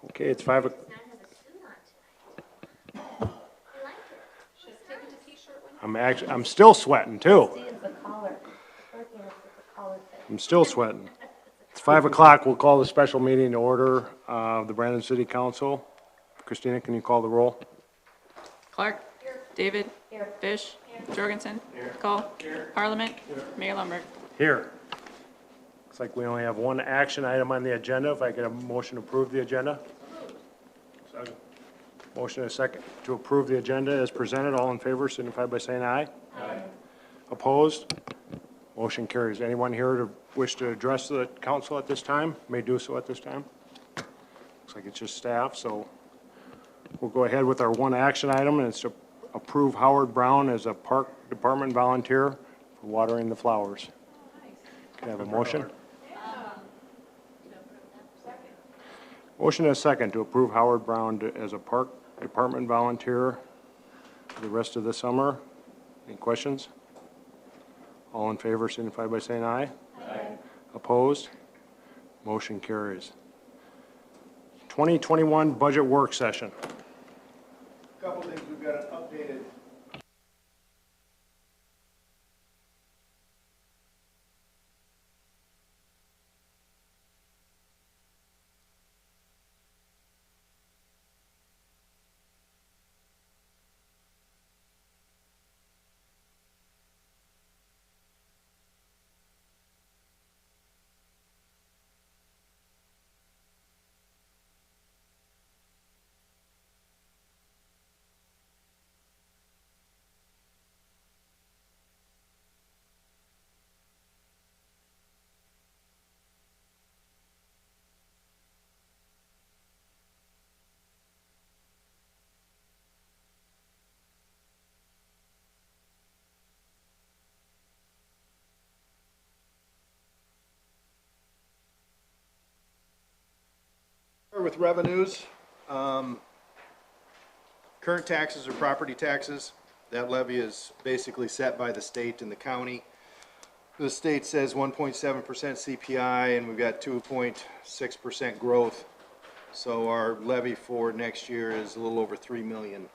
Okay, it's 5 o'clock. I'm still sweating too. I'm still sweating. It's 5 o'clock. We'll call the special meeting to order of the Brandon City Council. Christina, can you call the roll? Clark. David. Fish. Jorgensen. Call. Parliament. Mayor Lundberg. Here. Looks like we only have one action item on the agenda. If I get a motion to approve the agenda? Second. Motion and a second to approve the agenda as presented. All in favor signify by saying aye. Aye. Opposed? Motion carries. Anyone here to wish to address the council at this time may do so at this time. Looks like it's just staff, so we'll go ahead with our one action item, and it's to approve Howard Brown as a park department volunteer for watering the flowers. Can I have a motion? Motion and a second to approve Howard Brown as a park department volunteer for the rest of the summer. Any questions? All in favor signify by saying aye. Aye. Opposed? Motion carries. 2021 budget work session. Couple things, we've got an updated. With revenues, current taxes are property taxes. That levy is basically set by the state and the county. The state says 1.7% CPI, and we've got 2.6% growth. So our levy for next year is a little over 3 million.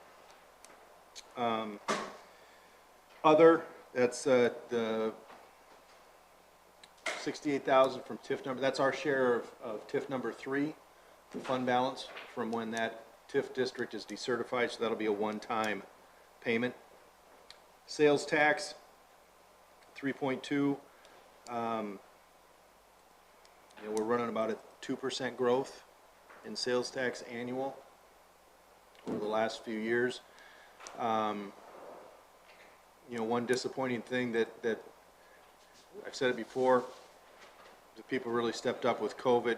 Other, that's the 68,000 from TIF number. That's our share of TIF number 3. The fund balance from when that TIF district is decertified, so that'll be a one-time payment. Sales tax, 3.2. We're running about a 2% growth in sales tax annual over the last few years. One disappointing thing that I've said it before, the people really stepped up with COVID.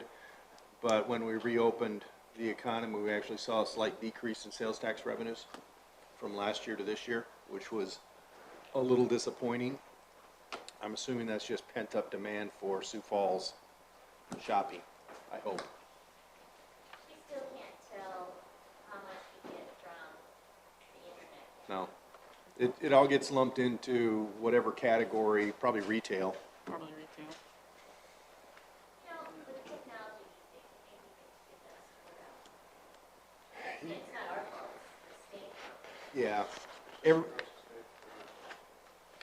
But when we reopened the economy, we actually saw a slight decrease in sales tax revenues from last year to this year, which was a little disappointing. I'm assuming that's just pent-up demand for Sioux Falls shopping, I hope. We still can't tell how much we get from the internet. No. It all gets lumped into whatever category, probably retail. Probably retail. With technology these days, maybe it does sort out. It's not our fault, it's the state. Yeah.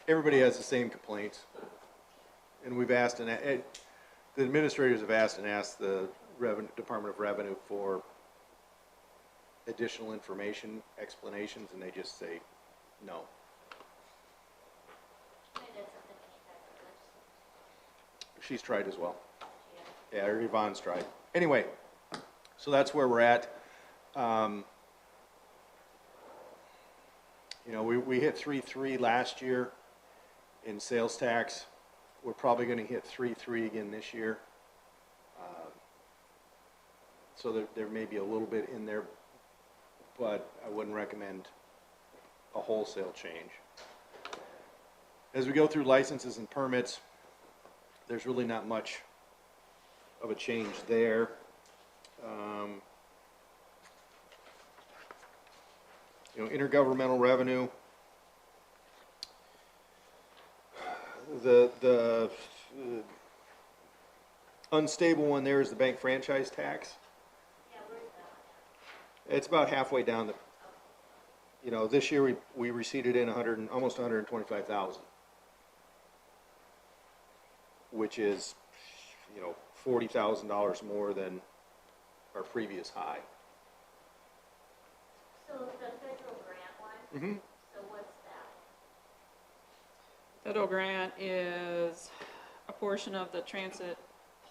Everybody has the same complaints. And we've asked, and the administrators have asked the Department of Revenue for additional information, explanations, and they just say no. Maybe that's something we need to talk to the legislature. She's tried as well. Yeah. Yeah, Yvonne's tried. Anyway, so that's where we're at. We hit 3.3 last year in sales tax. We're probably going to hit 3.3 again this year. So there may be a little bit in there, but I wouldn't recommend a wholesale change. As we go through licenses and permits, there's really not much of a change there. Intergovernmental revenue. The unstable one there is the bank franchise tax. Yeah, where's It's about halfway down the, you know, this year we receipted in almost 125,000. Which is, you know, $40,000 more than our previous high. So the federal grant one, Mm-hmm. so what's that? Federal grant is a portion of the transit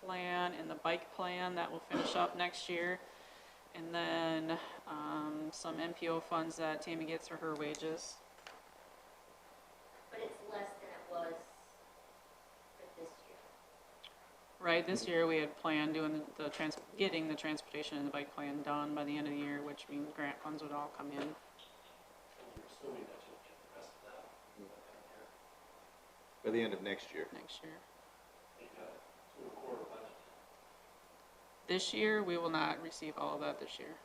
plan and the bike plan that will finish up next year. And then, some MPO funds that Tammy gets for her wages. But it's less than it was for this year. Right, this year we had planned doing getting the transportation and the bike plan done by the end of the year, which means grant funds would all come in By the end of next year. next year. This year, we will not receive all of that this year.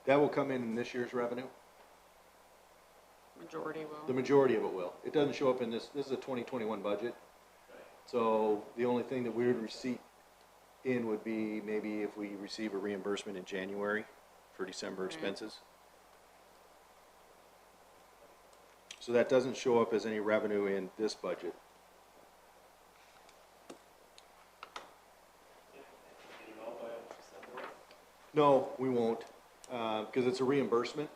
That will come in this year's revenue. Majority The will. majority of it will. It doesn't show up in this is a 2021 budget. So the only thing that we would receipt in would be maybe if we receive a reimbursement in January for December Right. expenses. So that doesn't show up as any revenue in this budget. No, we won't, because it's a reimbursement.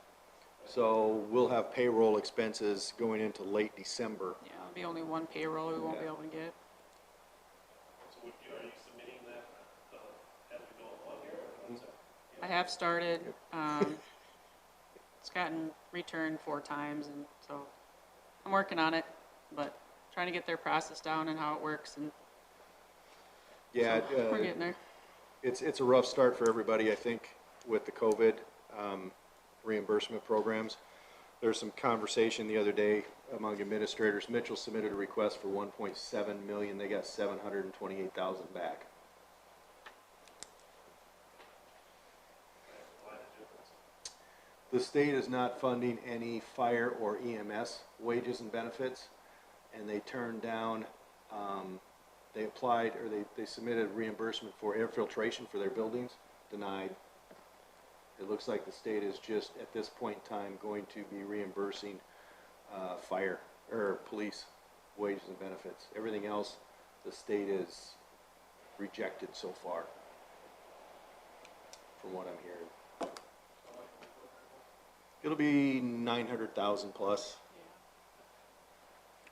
So we'll have payroll expenses going into late December. Yeah, it'll be only one payroll we won't be able to get. So are you submitting that as we go along here? Or what's that? I have started, it's gotten returned 4 times, and so I'm working on it, but trying to get their process down and how it works, and Yeah, so we're getting there. it's a rough start for everybody, I think, with the COVID reimbursement programs. There's some conversation the other day among administrators. Mitchell submitted a request for 1.7 million. They got 728,000 back. Why the difference? The state is not funding any fire or EMS wages and benefits, and they turned down, they applied, or they submitted reimbursement for air filtration for their buildings, denied. It looks like the state is just, at this point in time, going to be reimbursing fire, or police wages and benefits. Everything else, the state is rejected so far, from what I'm hearing. It'll be 900,000 plus,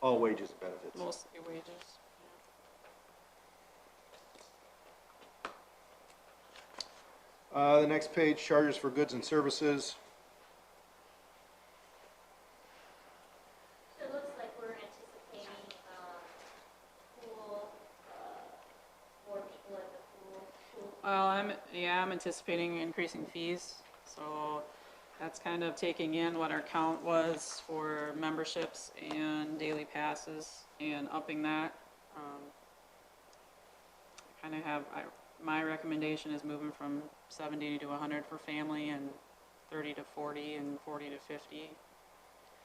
all wages and benefits. Mostly wages. The next page, charges for goods and services. So it looks like we're anticipating, pool, more people at the pool. Well, I'm anticipating increasing fees, so that's kind of taking in what our count was for memberships and daily passes and upping that. Kind of my recommendation is moving from 70 to 100 for family and 30 to 40 and 40 to 50.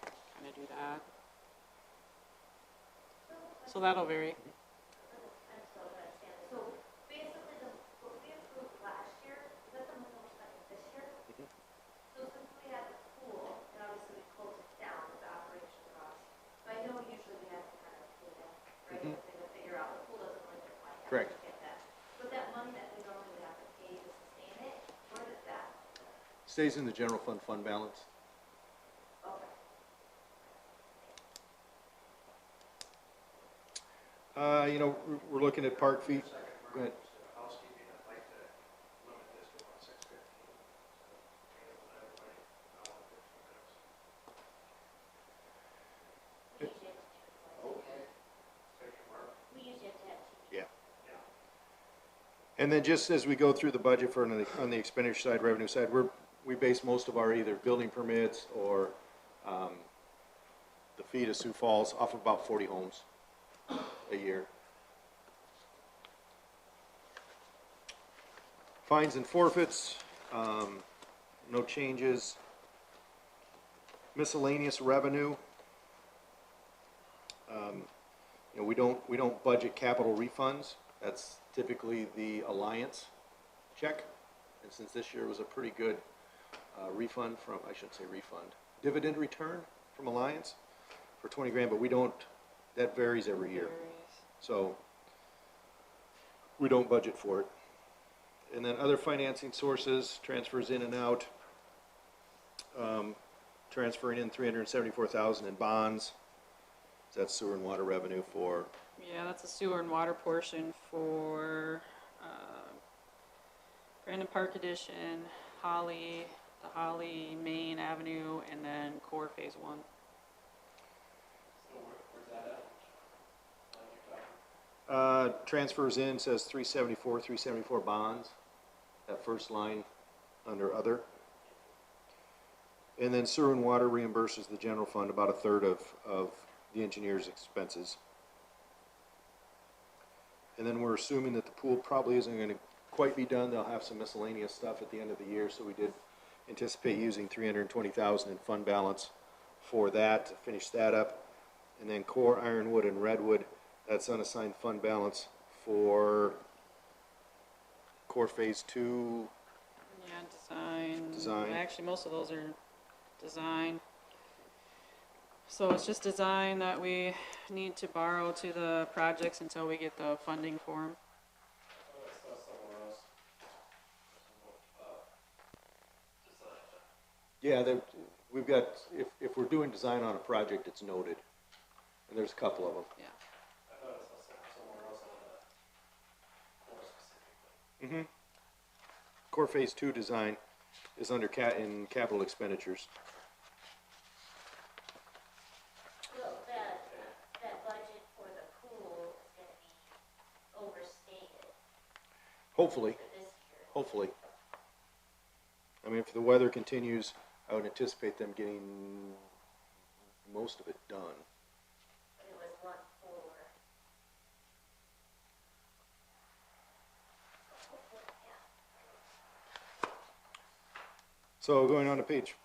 Kind of do that. So that'll vary. I'm still trying to understand this. So basically, what we approved last year, is that the most spent this year? So since we had the pool, and obviously we closed it down with the operation costs, but I know usually we have to kind of pay that, right? We have to figure out, the pool doesn't really get like that. Correct. We get that. But that money that we normally would have to pay to sustain it, where does that? Stays in the general fund balance. Okay. You know, we're looking at park feet. Go ahead. Housekeeping, I'd like to limit this to 615. We usually have to, Okay. Take your mark. we usually have to have two. Yeah. Yeah. And then just as we go through the budget for on the expenditure side, revenue side, we base most of our either building permits or the fee to Sioux Falls off of about 40 homes a year. Fines and forfeits, no changes. Miscellaneous revenue. You know, we don't budget capital refunds That's typically the Alliance check. And since this year was a pretty good refund from, I shouldn't say refund, dividend return from Alliance for 20 grand, but we don't, that varies every year. So we don't budget for it. And then other financing sources, transfers in and out, transferring in 374,000 in bonds. That's sewer and water revenue for, Yeah, that's a sewer and water portion for, Brandon Park Addition, Holly, the Holly Main Avenue, and then Core Phase 1. So where's that at? Line you're talking? transfers in says 374 bonds, that first line under other. And then sewer and water reimburses the general fund about a third of the engineer's expenses. And then we're assuming that the pool probably isn't gonna quite be done. They'll have some miscellaneous stuff at the end of the year, so we did anticipate using 320,000 in fund balance for that, to finish that up. And then Core, Ironwood, and Redwood, that's unassigned fund balance for Core Phase 2. Yeah, design. Design. Actually, most of those are design. So it's just design that we need to borrow to the projects until we get the funding for them. Oh, I saw somewhere else. Design. Yeah, we've got, if we're doing design on a project, it's noted. And there's a couple of them. Yeah. I thought I saw somewhere else on the core specifically. Core Phase 2 design is under in capital expenditures. So that budget for the pool is gonna be overstated Hopefully, for this year. hopefully. I mean, if the weather continues, I would anticipate them getting most of it done. But it was 1/4. Yeah. So going on to page,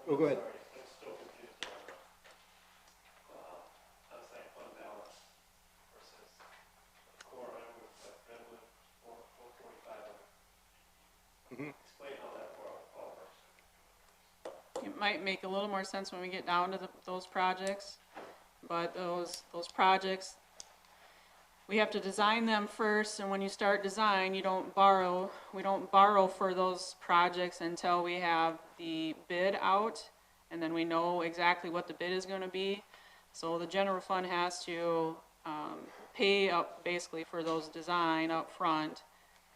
oh, go ahead. Sorry, I'm still confused on, unassigned fund balance versus core Ironwood, Redwood, 445. Explain how that all works. It might make a little more sense when we get down to those projects, but those projects, we have to design them first, and when you start design, we don't borrow for those projects until we have the bid out, and then we know exactly what the bid is gonna be. So the general fund has to, pay up basically for those design up front.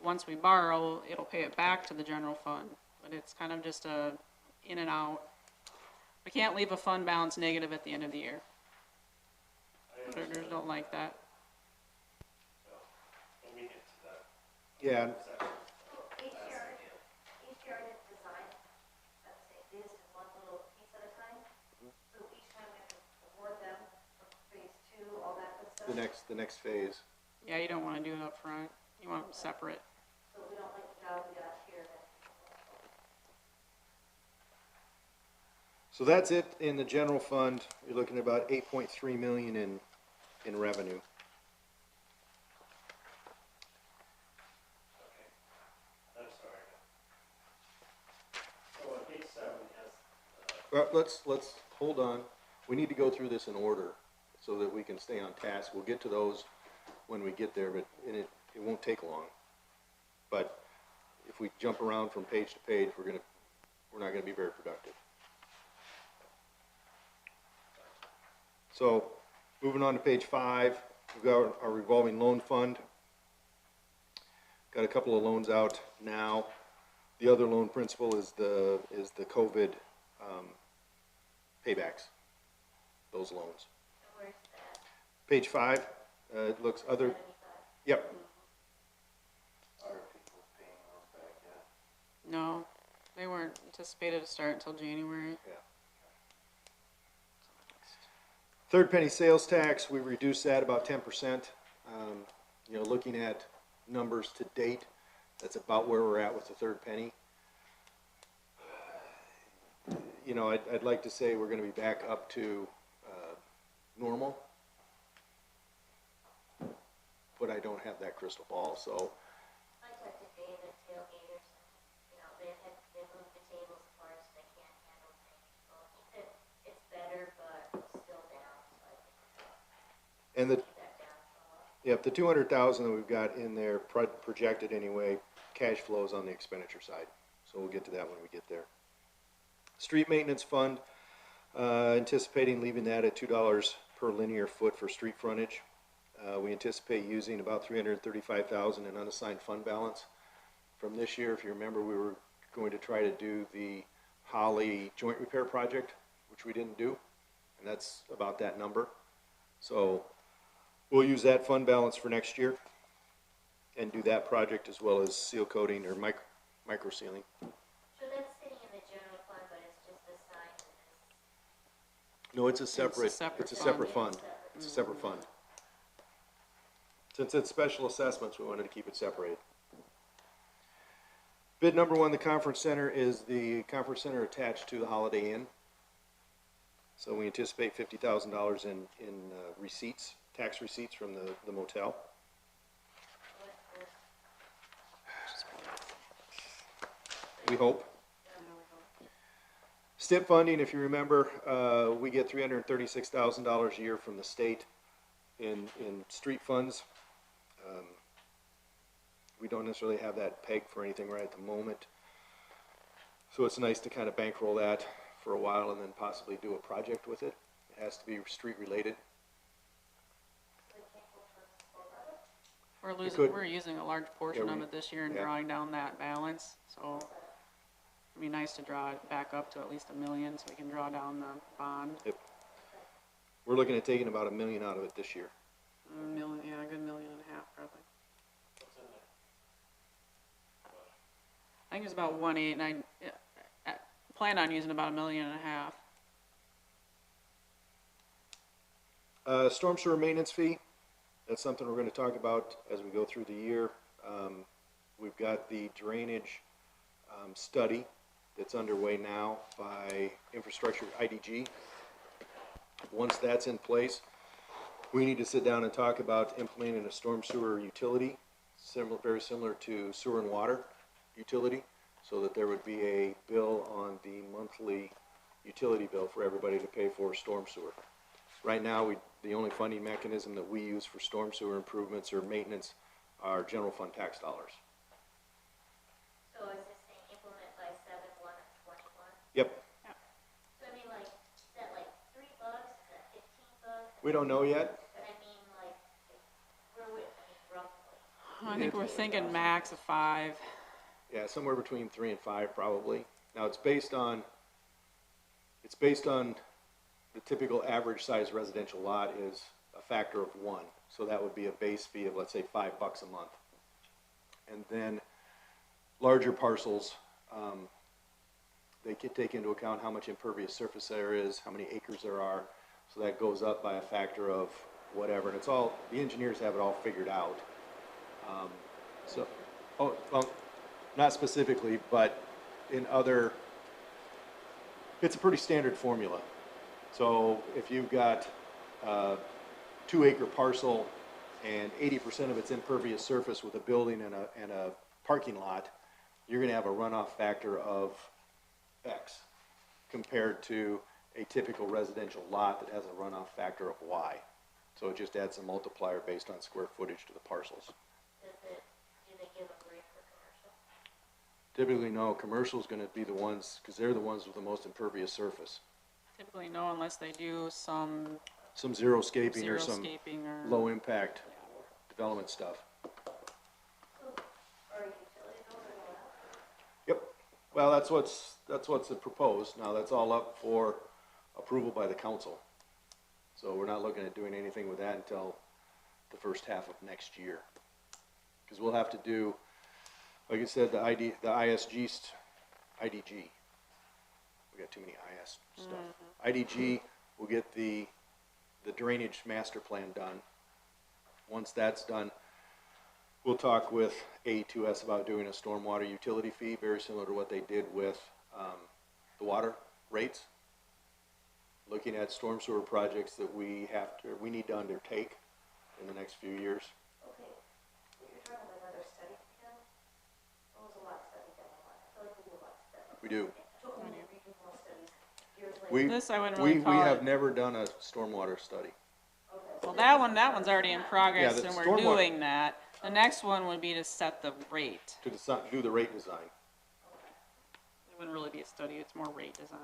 Once we borrow, it'll pay it back to the general fund, but it's kind of just a in and out. We can't leave a fund balance negative at the end of the year. Auditors don't like that. When we get to that Yeah, section. Each year I did design, let's say this is one little piece at a time. So each time we have to award them for phase 2, all that good stuff. the next phase. Yeah, you don't wanna do it up front. You want them separate. So we don't like the job we got here. So that's it in the general fund. You're looking at about 8.3 million in revenue. Okay. I'm sorry. So on page 7 has, Let's hold on. We need to go through this in order so that we can stay on task. We'll get to those when we get there, but it won't take long. But if we jump around from page to page, we're not gonna be very productive. So, moving on to page 5, we've got our revolving loan fund. Got a couple of loans out now. The other loan principal is the COVID paybacks, those loans. Where's that? Page 5, it looks other, 75. yep. No, they weren't anticipated to start until January. Third penny sales tax, we reduced that about 10%. You know, looking at numbers to date, that's about where we're at with the third penny. You know, I'd like to say we're gonna be back up to normal. But but I don't have that crystal ball, so. I talked to Dave at Tailgaters, and, you know, they moved the tables as far as they can't handle things. So he said it's better, but still down, so I think And the, keep that down somewhat. yep, the 200,000 that we've got in there, projected anyway, cash flows on the expenditure side. So we'll get to that when we get there. Street maintenance fund, anticipating leaving that at $2 per linear foot for street frontage. We anticipate using about 335,000 in unassigned fund balance. From this year, if you remember, we were going to try to do the Holly joint repair project, which we didn't do, and that's about that number. So we'll use that fund balance for next year and do that project as well as seal coating or micro sealing. So that's sitting in the general fund, but it's just assigned to this. No, it's a separate, separate it's a separate fund. fund. It's a separate fund. Since it's special assessments, we wanted to keep it separated. Bid number one, the conference center, is the conference center attached to the Holiday Inn. So we anticipate $50,000 in receipts, tax receipts from the motel. We hope. STIP funding, if you remember, we get $336,000 a year from the state in street funds. We don't necessarily have that pegged for anything right at the moment. So it's nice to kind of bankroll that for a while and then possibly do a project with it. It has to be street related. could. We're using a large portion Yeah, of it this year and yeah. drawing down that balance, so it'd be nice to draw it back up to at least $1 million so we can draw down the bond. We're looking at taking about $1 million out of it this year. $1 million, yeah, a good $1.5 million probably. What's in there? I think it's about 1.8, and I plan on using about $1.5 million. Storm sewer maintenance fee, that's something we're going to talk about as we go through the year. We've got the drainage study that's underway now by Infrastructure IDG. Once that's in place, we need to sit down and talk about implementing a storm sewer utility, very similar to sewer and water utility, so that there would be a bill on the monthly utility bill for everybody to pay for storm sewer. Right now, the only funding mechanism that we use for storm sewer improvements or maintenance are general fund tax dollars. So is this thing implement by 7/1 of 21? Yep, So I mean, like, is that like $3? Is that $15? we don't know yet. But I mean, like, where would, I mean, roughly? I think we're thinking max of 5. Yeah, somewhere between 3 and 5 probably. Now it's based on the typical average size residential lot is a factor of 1. So that would be a base fee of, let's say, $5 a month. And then larger parcels, they can take into account how much impervious surface there is, how many acres there are. So that goes up by a factor of whatever. And it's all, the engineers have it all figured out. Well, not specifically, but in other, it's a pretty standard formula. So if you've got a 2-acre parcel and 80% of its impervious surface with a building and a parking lot, you're going to have a runoff factor of X compared to a typical residential lot that has a runoff factor of Y. So it just adds a multiplier based on square footage to the parcels. Do they give a grade for commercial? Typically, no, commercial is going to be the ones, because they're the ones with the most impervious surface. Typically no, unless they do some Some xeriscaping or some xeriscaping or. low impact development stuff. Or utility bills or what? Yep. Well, that's what's proposed. Now, that's all up for approval by the council. So we're not looking at doing anything with that until the first half of next year. Because we'll have to do, like I said, the ISG, IDG. We got too many IS stuff. IDG will get the drainage master plan done. Once that's done, we'll talk with A2S about doing a stormwater utility fee, very similar to what they did with the water rates. Looking at storm sewer projects that we need to undertake in the next few years. Okay, We do. Regional studies years later. We, This I wouldn't we really call have it. never done a stormwater study. Well, that one's already in progress the and we're stormwater- doing that. The next one would be to set the rate. To decide, do the rate design. It wouldn't really be a study, it's more rate design.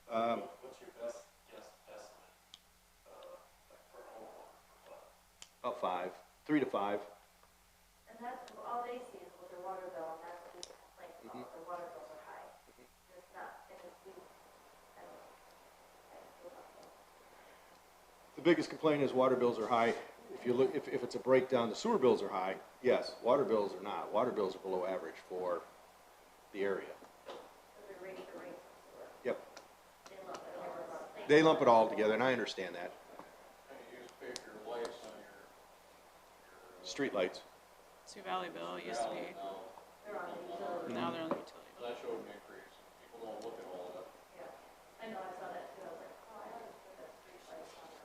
What's your best guess estimate, like per homeowner, per month? About 5, 3 to 5. And that's, all they see is with their water bill, and that's what people complain about, their water bills are high. It's not, and it's, I don't know. I feel about that. The biggest complaint is water bills are high. If you look, if it's a breakdown, the sewer bills are high. Yes, water bills are not. Water bills are below average for the area. So they're raising the rates, so Yep. they lump it all in. They lump it all together, and I understand that. You just pay for your lights on your Street lights. Sioux Valley bill used to be, now, They're on the utility, now they're on the utility bill. that showed an increase. People don't look at all that. yeah. I know, I saw that too, I was like, oh, I always put that street lights on there.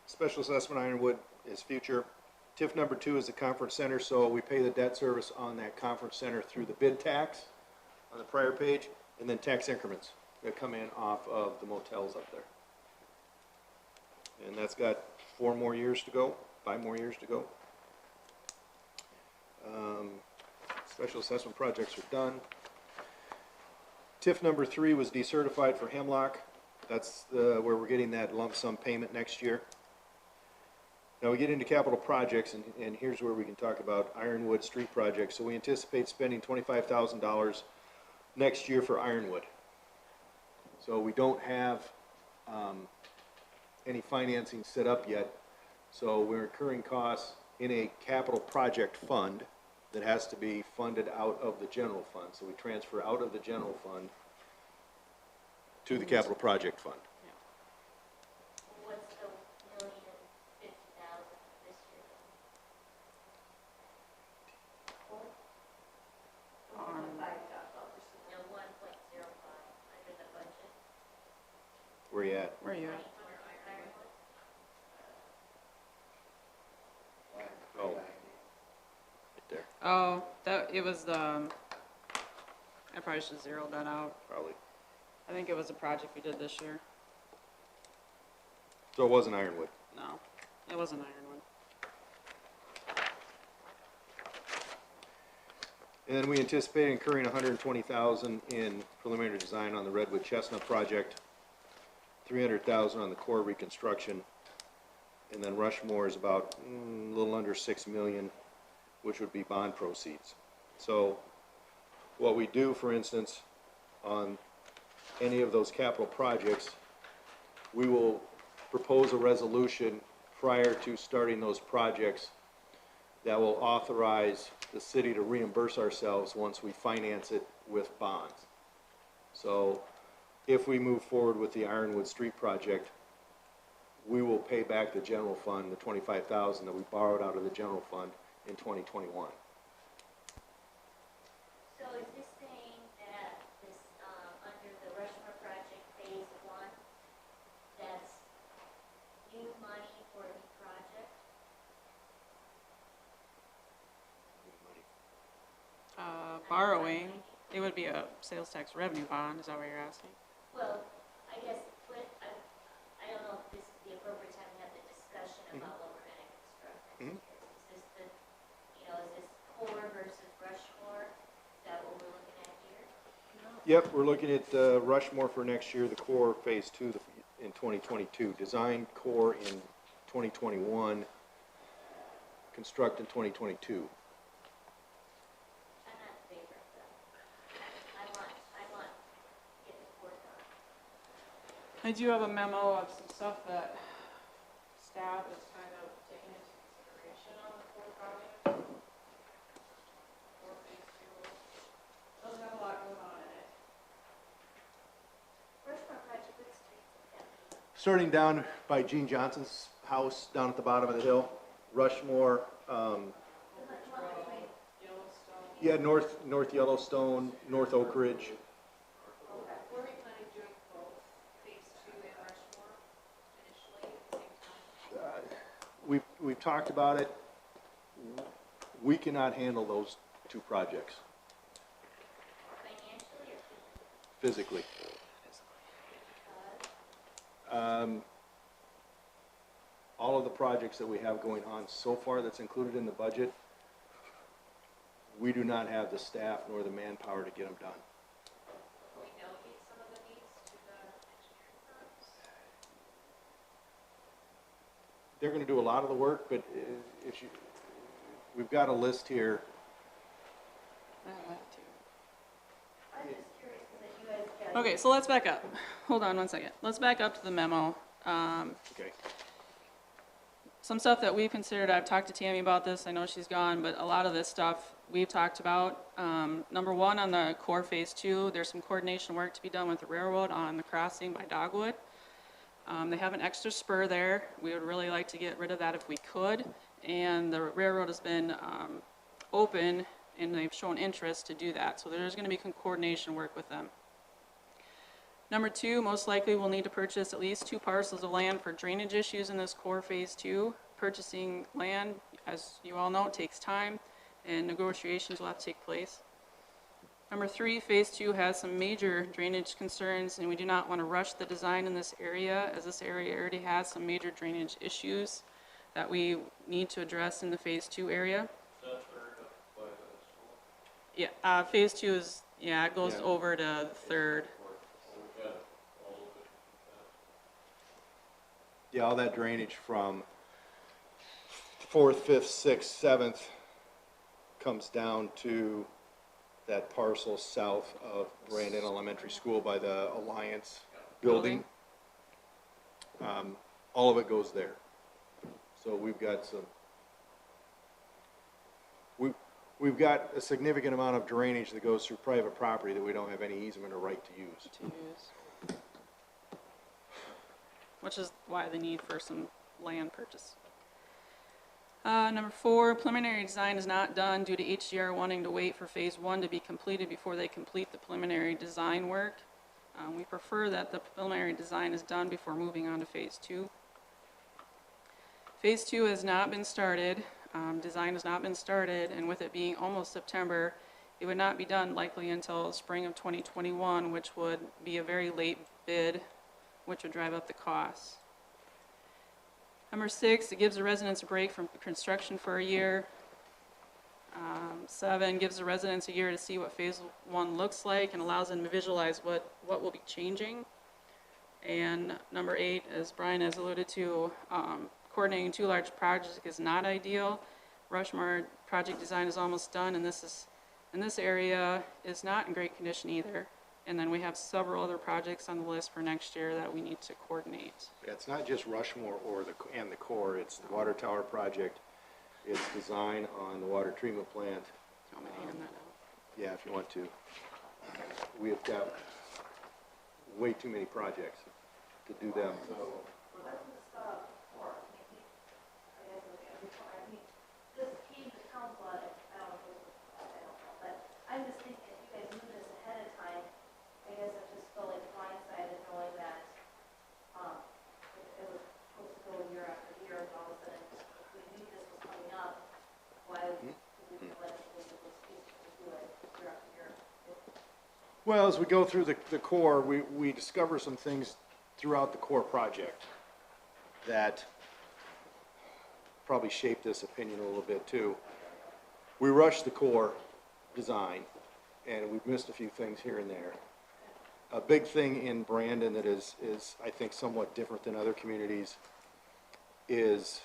Special assessment Ironwood is future. TIF number 2 is the conference center, so we pay the debt service on that conference center through the bid tax on the prior page, and then tax increments that come in off of the motels up there. And that's got 4 more years to go, 5 more years to go. Special assessment projects are done. TIF number 3 was decertified for Hemlock. That's where we're getting that lump sum payment next year. Now we get into capital projects, and here's where we can talk about Ironwood street projects. So we anticipate spending $25,000 next year for Ironwood. So we don't have any financing set up yet. So we're incurring costs in a capital project fund that has to be funded out of the general fund. So we transfer out of the general fund to the capital project fund. What's the $1,050,000 this year? No, 1.05 under the budget. Where you at? Where are you at? Oh. Right there, Oh, it was I probably should zero that out. probably. I think it was a project we did this year. So it wasn't Ironwood. No, it wasn't Ironwood. And then we anticipate incurring $120,000 in preliminary design on the Redwood Chestnut project, $300,000 on the core reconstruction, and then Rushmore is about a little under $6 million, which would be bond proceeds. So what we do, for instance, on any of those capital projects, we will propose a resolution prior to starting those projects that will authorize the city to reimburse ourselves once we finance it with bonds. So if we move forward with the Ironwood Street project, we will pay back the general fund, the $25,000 that we borrowed out of the general fund in 2021. So is this saying that this, under the Rushmore project phase 1, that's new money for a new project? Borrowing, it would be a sales tax revenue bond, is that what you're asking? Well, I guess, I don't know if this is the appropriate time to have the discussion about what we're gonna construct next year. Is this the, is this core versus Rushmore? Is that what we're looking at here? Yep, we're looking at Rushmore for next year, the core phase 2 in 2022, design core in 2021, construct in 2022. I'm not in favor of that. I want to get the core done. I do have a memo of some stuff that staff is kind of taking into consideration on the core project. Core phase 2. Doesn't have a lot going on in it. Rushmore project, what streets is that? Starting down by Gene Johnson's house, down at the bottom of the hill, Rushmore, Yellowstone. yeah, North Yellowstone, North Oak Ridge. Were we planning doing both phase 2 and Rushmore initially at the same time? We've talked about it. We cannot handle those two projects Financially or physically. All of the projects that we have going on so far that's included in the budget, we do not have the staff nor the manpower to get them done. Can we delegate some of the needs to the engineering firms? They're gonna do a lot of the work, but if you, we've got a list here. I have that too. I'm just curious, because you guys got. Okay, so let's back up. Hold on one second. Let's back up to the memo. Okay. Some stuff that we've considered, I've talked to Tammy about this, I know she's gone, but a lot of this stuff we've talked about. Number one, on the core phase 2, there's some coordination work to be done with the railroad on the crossing by Dogwood. They have an extra spur there. We would really like to get rid of that if we could. And the railroad has been open and they've shown interest to do that. So there's going to be some coordination work with them. Number 2, most likely we'll need to purchase at least 2 parcels of land for drainage issues in this core phase 2. Purchasing land, as you all know, takes time and negotiations will have to take place. Number 3, phase 2 has some major drainage concerns and we do not want to rush the design in this area, as this area already has some major drainage issues that we need to address in the phase 2 area. That's third up by the school. Yeah, phase 2 is, it goes Yeah. over to 3rd. We've got all of it. Yeah, all that drainage from 4th, 5th, 6th, 7th comes down to that parcel south of Brandon Elementary School by the Alliance building. All of it goes there. So we've got some, we've got a significant amount of drainage that goes through private property that we don't have any easement or right to use. Which is why the need for some land purchase. Number 4, preliminary design is not done due to HDR wanting to wait for phase 1 to be completed before they complete the preliminary design work. We prefer that the preliminary design is done before moving on to phase 2. Phase 2 has not been started, design has not been started, and with it being almost September, it would not be done likely until spring of 2021, which would be a very late bid, which would drive up the costs. Number 6, it gives the residents a break from construction for a year. 7, gives the residents a year to see what phase 1 looks like and allows them to visualize what will be changing. And number 8, as Brian has alluded to, coordinating 2 large projects is not ideal. Rushmore project design is almost done, and this area is not in great condition either. And then we have several other projects on the list for next year that we need to coordinate. Yeah, it's not just Rushmore and the core, it's the water tower project, it's design on the water treatment plant. I'm gonna hand that out. Yeah, if you want to. We have got way too many projects to do them. This came to council, I don't know, but I'm just thinking, if you guys knew this ahead of time, I guess I just felt like blindsided knowing that, it was supposed to go year after year, and all of a sudden, if we knew this was coming up, why would we let it go to this piece to do it year after year? Well, as we go through the core, we discover some things throughout the core project that probably shaped this opinion a little bit too. We rushed the core design, and we've missed a few things here and there. A big thing in Brandon that is I think somewhat different than other communities is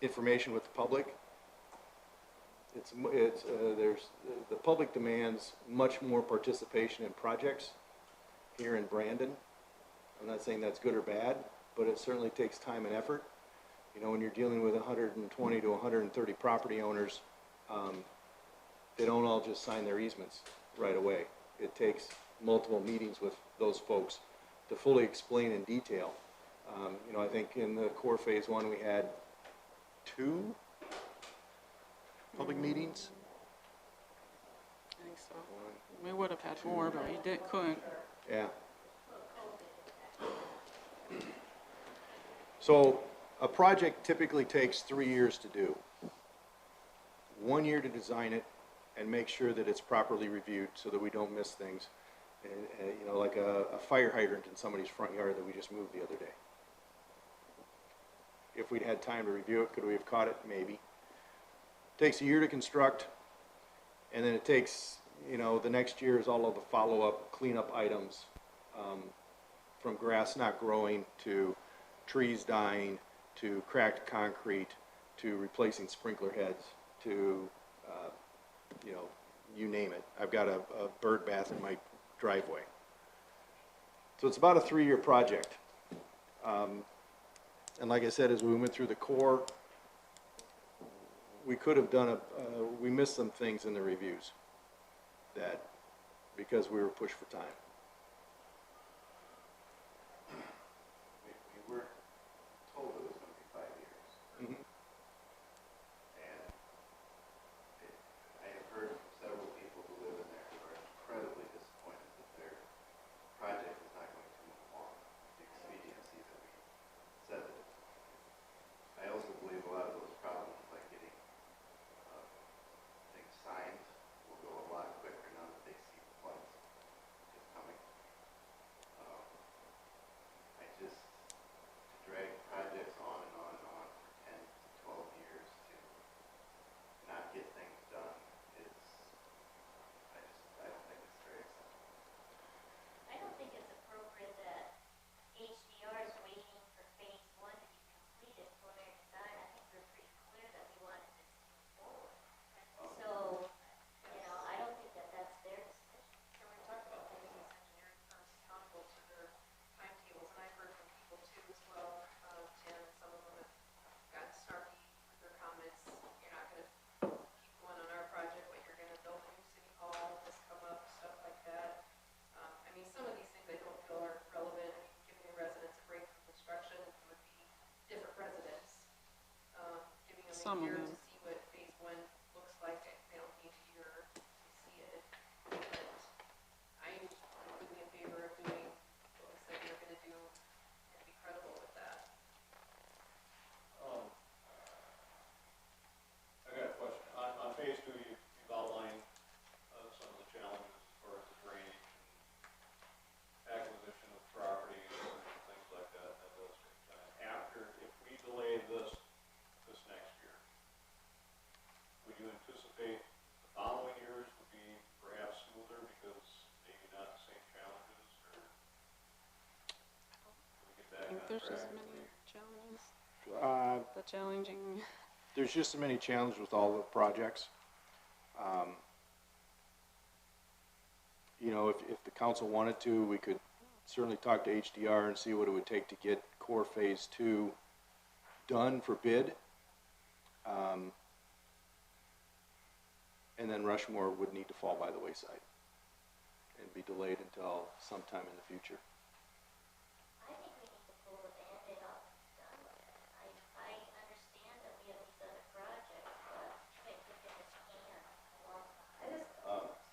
information with the public. The public demands much more participation in projects here in Brandon. I'm not saying that's good or bad, but it certainly takes time and effort. You know, when you're dealing with 120 to 130 property owners, they don't all just sign their easements right away. It takes multiple meetings with those folks to fully explain in detail. You know, I think in the core phase 1 we had 2 public meetings. I think so. We would have had more, but we couldn't. Yeah. So A project typically takes 3 years to do. 1 year to design it and make sure that it's properly reviewed so that we don't miss things. And you know, like a fire hydrant in somebody's front yard that we just moved the other day. If we'd had time to review it, could we have caught it? Maybe. Takes a year to construct, and then it takes, you know, the next year is all of the follow-up, cleanup items, from grass not growing to trees dying to cracked concrete to replacing sprinkler heads to, you know, you name it. I've got a bird bath in my driveway. So it's about a 3-year project. And like I said, as we went through the core, we could have done we missed some things in the reviews that, because we were pushed for time. We were told it was going to be 5 years. Mm-hmm. And I have heard from several people who live in there who are incredibly disappointed that their project is not going to move along with the expediency that we said that it was. I also believe a lot of those problems, like getting things signed, will go a lot quicker now that they see the funds is coming. I just, to drag projects on and on and on for 10 to 12 years to not get things done is, I don't think it's very acceptable. I don't think it's appropriate that HDR is waiting for phase 1 to be completed for their design. I think we're pretty clear that we wanted this to move forward. So, you know, I don't think that that's their decision. And we talked about holding these engineering firms accountable to their timetables, and I've heard from people too as well, Tim, some of them have gotten snarky with their comments. You're not gonna keep going on our project, but you're gonna build a new city hall, this come up, stuff like that. I mean, some of these things I don't feel are relevant. I mean, giving the residents a break from construction would be different residents. Giving them Some a of year them. to see what phase 1 looks like, they don't need a year to see it. And I'm completely in favor of doing what we said we were gonna do and be credible with that. I got a question. On phase 2, you've outlined some of the challenges as far as the drainage and acquisition of properties and things like that. That does take time. After, if we delay this next year, would you anticipate the following years would be perhaps smoother because maybe not the same challenges, or do we get I back think on there's track? just many challenges. Uh, The challenging, There's just so many challenges with all the projects. You know, if the council wanted to, we could certainly talk to HDR and see what it would take to get core phase 2 done for bid. And then Rushmore would need to fall by the wayside and be delayed until sometime in the future. I think we need to pull the Band-Aid off and be done with it. I understand that we have these other projects, but I think in this can a long time. I just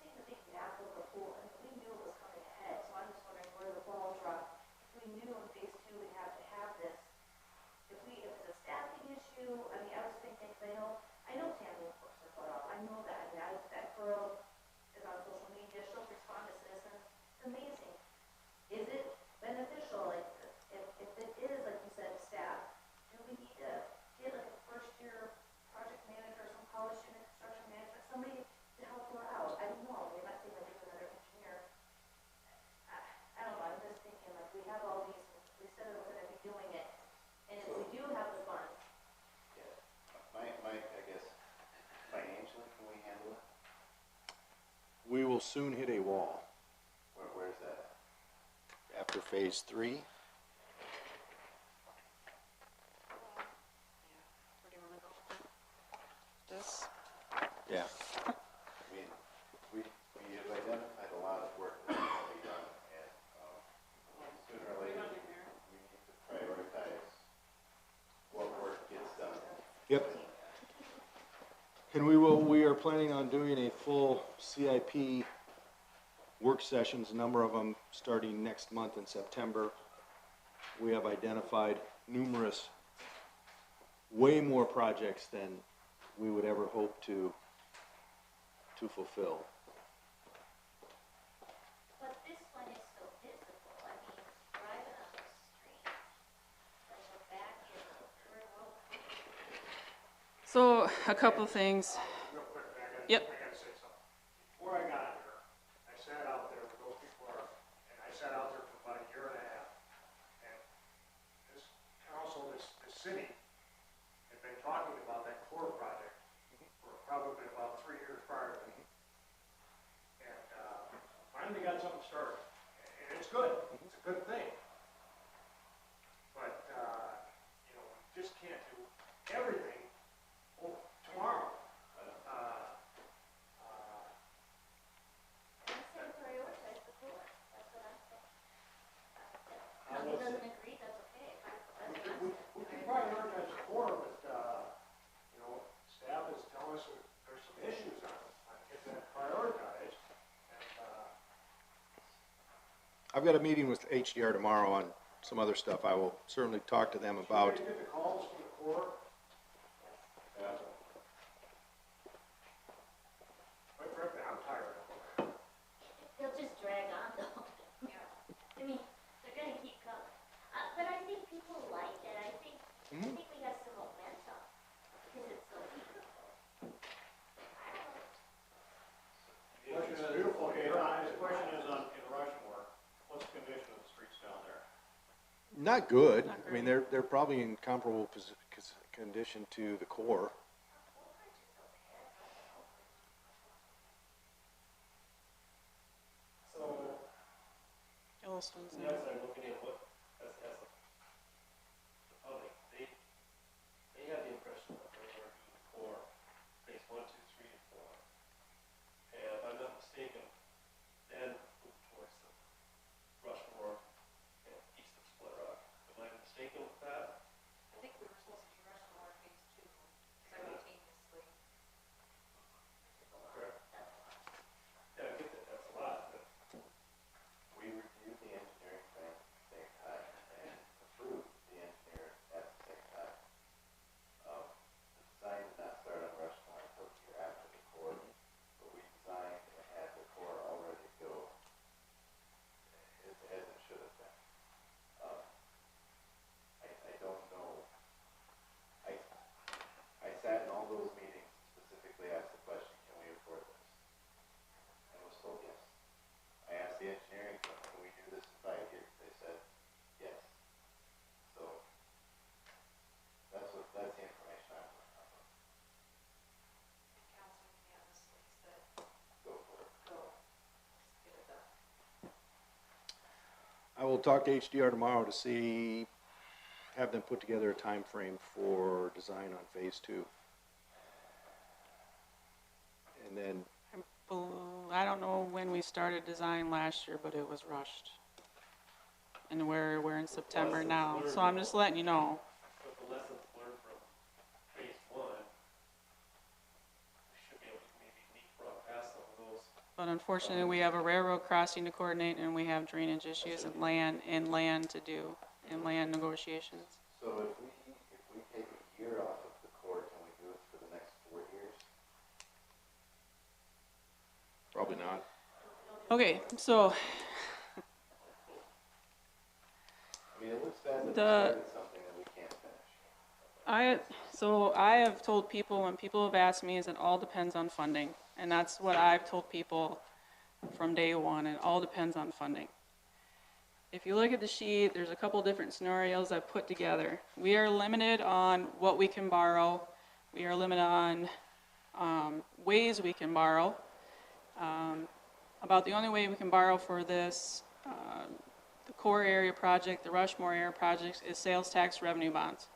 seen the big gap of the pool, and we knew it was coming ahead, so I'm just wondering where the ball dropped. If we knew in phase 2 we'd have to have this, if it's a staffing issue, I mean, I was thinking, 'cause I know Tammy works her butt off, I know that, I mean, that girl is on social media, she'll respond to citizens, it's amazing. Is it beneficial, like, if it is, like you said, staff, do we need to get like a first-year project manager, or some college student construction management, somebody to help her out? I don't know, we're not saying that we do another engineer. I don't know, I'm just thinking, like, we have all these, we said that we're gonna be doing it, and if we do have the funds, Yeah. I guess, financially, can we handle it? We will soon hit a wall Where's that? after phase 3. where do you wanna go with it? This? Yeah. I mean, we have identified a lot of work that needs to be done, and sooner or later, we need to prioritize what work gets done. Yep. And we are planning on doing a full CIP work sessions, a number of them starting next month in September. We have identified numerous way more projects than we would ever hope to fulfill. But this one is so visible, I mean, driving on the street, like the back end of Third World. So, a couple of things. Real quick, Yep. I gotta say something. Before I got here, I sat out there with those people, and I sat out there for about a year and a half. And this council, this city, had been talking about that core project for probably about 3 years prior to me. And, finally got something started. And it's good, it's a good thing. But, you know, we just can't do everything tomorrow. I'm saying prioritize the core, that's what I'm saying. County doesn't agree, that's okay, that's what I'm saying. We can prioritize the core, but, you know, staff is telling us that there's some issues on getting that prioritized. And, I've got a meeting with HDR tomorrow on some other stuff. I will certainly talk to them about. you get the calls from the core. Quite frankly, I'm tired of them. They'll just drag on though. Yeah. I mean, they're gonna keep coming. But I think people like it, I think we have some momentum, because it's so beautiful. I don't know. Question is, beautiful okay, here. the question is on, in Rushmore, what's the condition of the streets down there? Not good. Not I mean, great. they're probably in comparable condition to the core. So, Yellowstone's you guys are looking at what, as the public, they have the impression that they're going to do the core, phase 1, 2, 3, and 4. And if I'm not mistaken, then move towards the Rushmore and east of Split Rock. Am I mistaken with that? I think we were supposed to do Rushmore phase 2 simultaneously. Correct. Yeah, I get that, that's a lot, but We reviewed the engineering plan at the same time and approved the engineer at the same time. The design did not start on Rushmore until the year after the core, but we designed and had the core all ready to go as it should have been. I don't know. I sat in all those meetings, specifically asked the question, can we afford this? And was told yes. I asked the engineering firm, can we do this in 5 years? They said, yes. So, that's the information I'm looking for. Council unanimously said, Go for it. go, let's get it done. I will talk to HDR tomorrow to see, have them put together a time frame for design on phase 2. And then, I don't know when we started design last year, but it was rushed. And we're in September now, so I'm just letting you know. But the lessons learned from phase 1, we should be able to maybe leapfrog past some of those. But unfortunately, we have a railroad crossing to coordinate, and we have drainage issues and land to do, and land negotiations. So if we take a year off of the core, can we do it for the next 4 years? probably not. Okay, so I mean, it looks bad that we The- started something that we can't finish. I have told people, when people have asked me, is it all depends on funding. And that's what I've told people from day one, it all depends on funding. If you look at the sheet, there's a couple different scenarios I've put together. We are limited on what we can borrow. We are limited on ways we can borrow. About the only way we can borrow for this, the core area project, the Rushmore area project, is sales tax revenue bonds.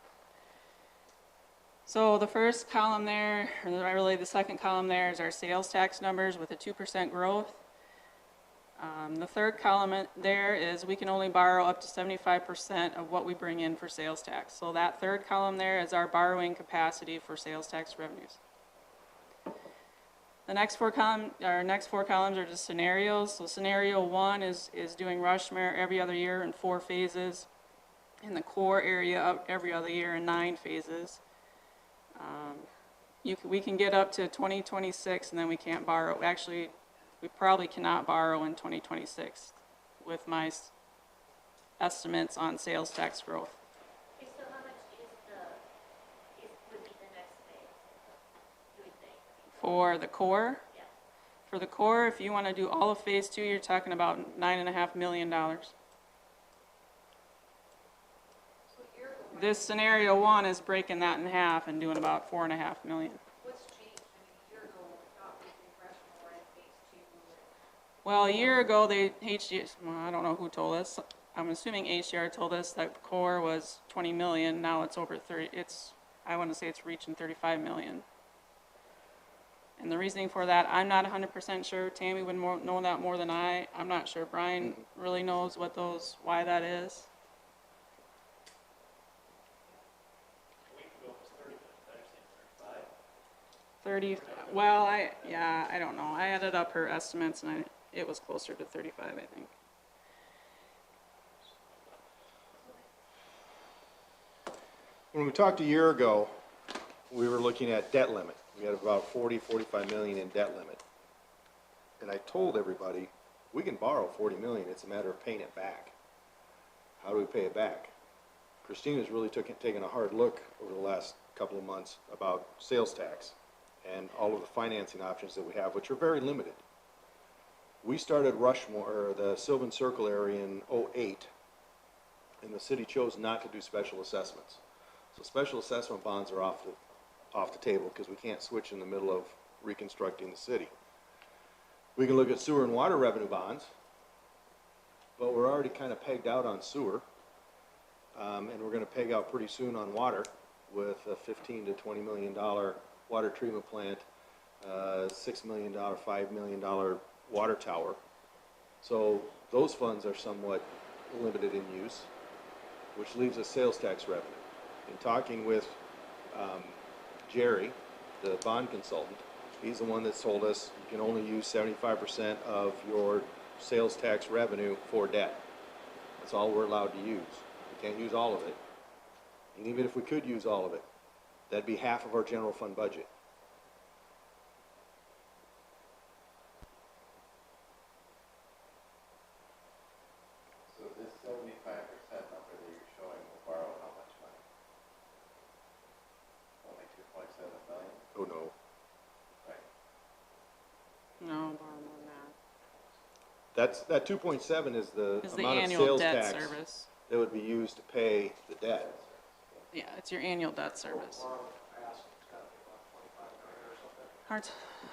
So the first column there, or really the second column there, is our sales tax numbers with a 2% growth. The third column there is we can only borrow up to 75% of what we bring in for sales tax. So that third column there is our borrowing capacity for sales tax revenues. The next four columns are just scenarios. So scenario 1 is doing Rushmore every other year in 4 phases, and the core area every other year in 9 phases. we can get up to 2026 and then we can't borrow. Actually, we probably cannot borrow in 2026 with my estimates on sales tax growth. Okay, so how much would be the next phase, you would think? For the core, Yeah. for the core, if you want to do all of phase 2, you're talking about $9.5 million. So a year ago, This scenario 1 is breaking that in half and doing about $4.5 million. what's changed? I mean, a year ago, we thought we could rush more in phase 2. Well, a year ago, well, I don't know who told us. I'm assuming HDR told us that core was 20 million. Now it's over 30. I want to say it's reaching 35 million. And the reasoning for that, I'm not 100% sure. Tammy would know that more than I. I'm not sure. Brian really knows why that is. A week ago it was 30, but I've seen 30, 35. well, I don't know. I added up her estimates and it was closer to 35, I think. When we talked a year ago, we were looking at debt limit. We had about 45 million in debt limit. And I told everybody, we can borrow 40 million, it's a matter of paying it back. How do we pay it back? Christina's really taken a hard look over the last couple of months about sales tax and all of the financing options that we have, which are very limited. We started Rushmore, or the Sylvan Circle area in '08, and the city chose not to do special assessments. So special assessment bonds are off the table because we can't switch in the middle of reconstructing the city. We can look at sewer and water revenue bonds, but we're already kind of pegged out on sewer, and we're going to peg out pretty soon on water with a $15 to $20 million water treatment plant, $6 million, $5 million water tower. So those funds are somewhat limited in use, which leaves us sales tax revenue. In talking with Jerry, the bond consultant, he's the one that's told us you can only use 75% of your sales tax revenue for debt. That's all we're allowed to use. We can't use all of it. And even if we could use all of it, that'd be half of our general fund budget. So this 75% number that you're showing will borrow how much money? Only 2.7 million? Oh no. Right. No, borrow more than that. That 2.7 is the Is the amount of annual sales debt tax service. that would be used to pay the debt. Yeah, it's your annual debt service.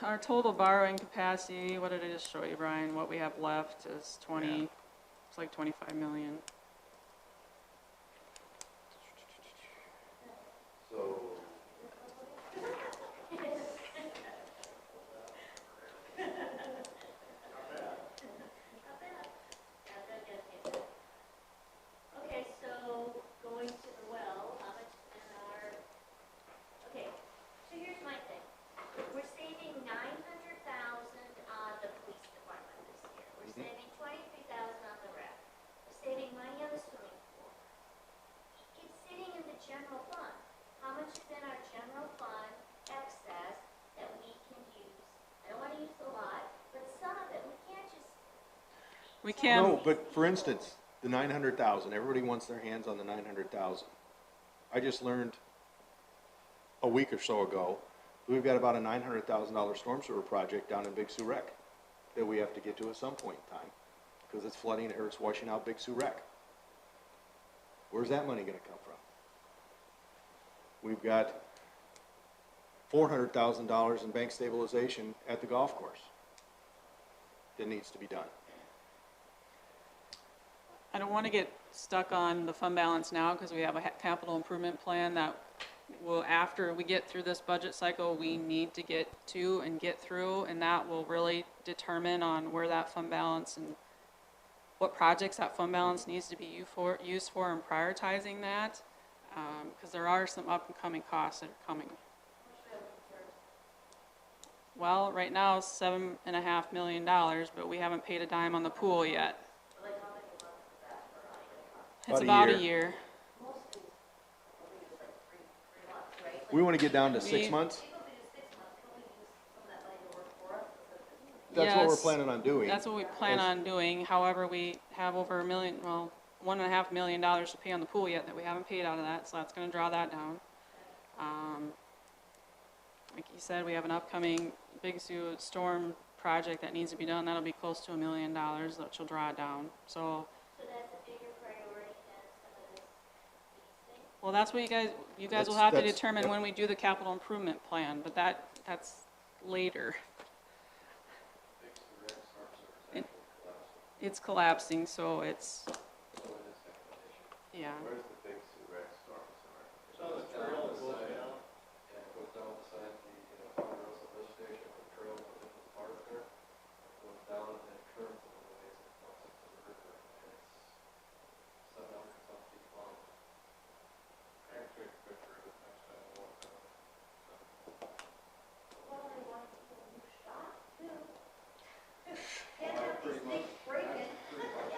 Our total borrowing capacity, what did I just show you, Brian? What we have left is 20, it's like 25 million. So Okay, so going to the well, how much in our, okay, so here's my thing. We're saving 900,000 on the police department this year. We're saving 23,000 on the rec. We're saving money on the swimming pool. It's sitting in the general fund. How much is in our general fund excess that we can use? I don't wanna use a lot, but some of it, we can't just We can, No, but for instance, the 900,000, everybody wants their hands on the 900,000. I just learned a week or so ago, we've got about a $900,000 storm sewer project down in Big Sioux Rec that we have to get to at some point in time because it's flooding or it's washing out Big Sioux Rec. Where's that money gonna come from? We've got $400,000 in bank stabilization at the golf course that needs to be done. I don't want to get stuck on the fund balance now because we have a capital improvement plan that will, after we get through this budget cycle, we need to get to and get through, and that will really determine on where that fund balance and what projects that fund balance needs to be used for and prioritizing that, because there are some up and coming costs that are coming. Well, right now it's $7.5 million, but we haven't paid a dime on the pool yet. It's about a year. We want to get down to We- 6 months? that's what we're Yes. planning on doing. That's what we plan on doing. However, we have over $1.5 million to pay on the pool yet that we haven't paid out of that, so that's gonna draw that down. Like you said, we have an upcoming Big Sioux storm project that needs to be done. That'll be close to $1 million, which will draw it down. So, So that's a bigger priority than some of this, these things? well, that's what you guys will That's- have to that's- determine yep. when we do the capital improvement plan, but that's later. It's collapsing, so it's, yeah. Where's the big Sioux Rex storm center? So the trail that goes down, Yeah, it goes down beside the, Ponderosa lift station, the trail goes into the park there, goes down and then curves a little ways and comes into the river, and it's 700 some feet long. I can take a picture of it next time I walk down. Well, I want to do a new shot too. Can't have these things breaking. Pretty much,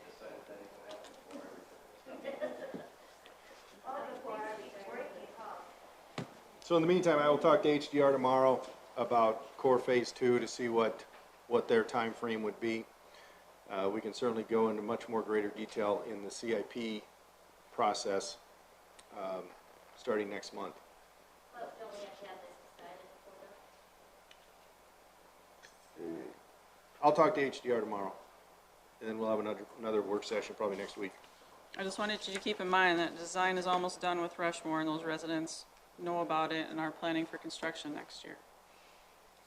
decided that ain't gonna happen before everything. Oh, before everything breaking, huh? So in the meantime, I will talk to HDR tomorrow about Core Phase 2 to see what their time frame would be. We can certainly go into much more greater detail in the CIP process, starting next month. But don't we have to have this decided before the? I'll talk to HDR tomorrow, and then we'll have another work session probably next week. I just wanted you to keep in mind that design is almost done with Rushmore, and those residents know about it and are planning for construction next year.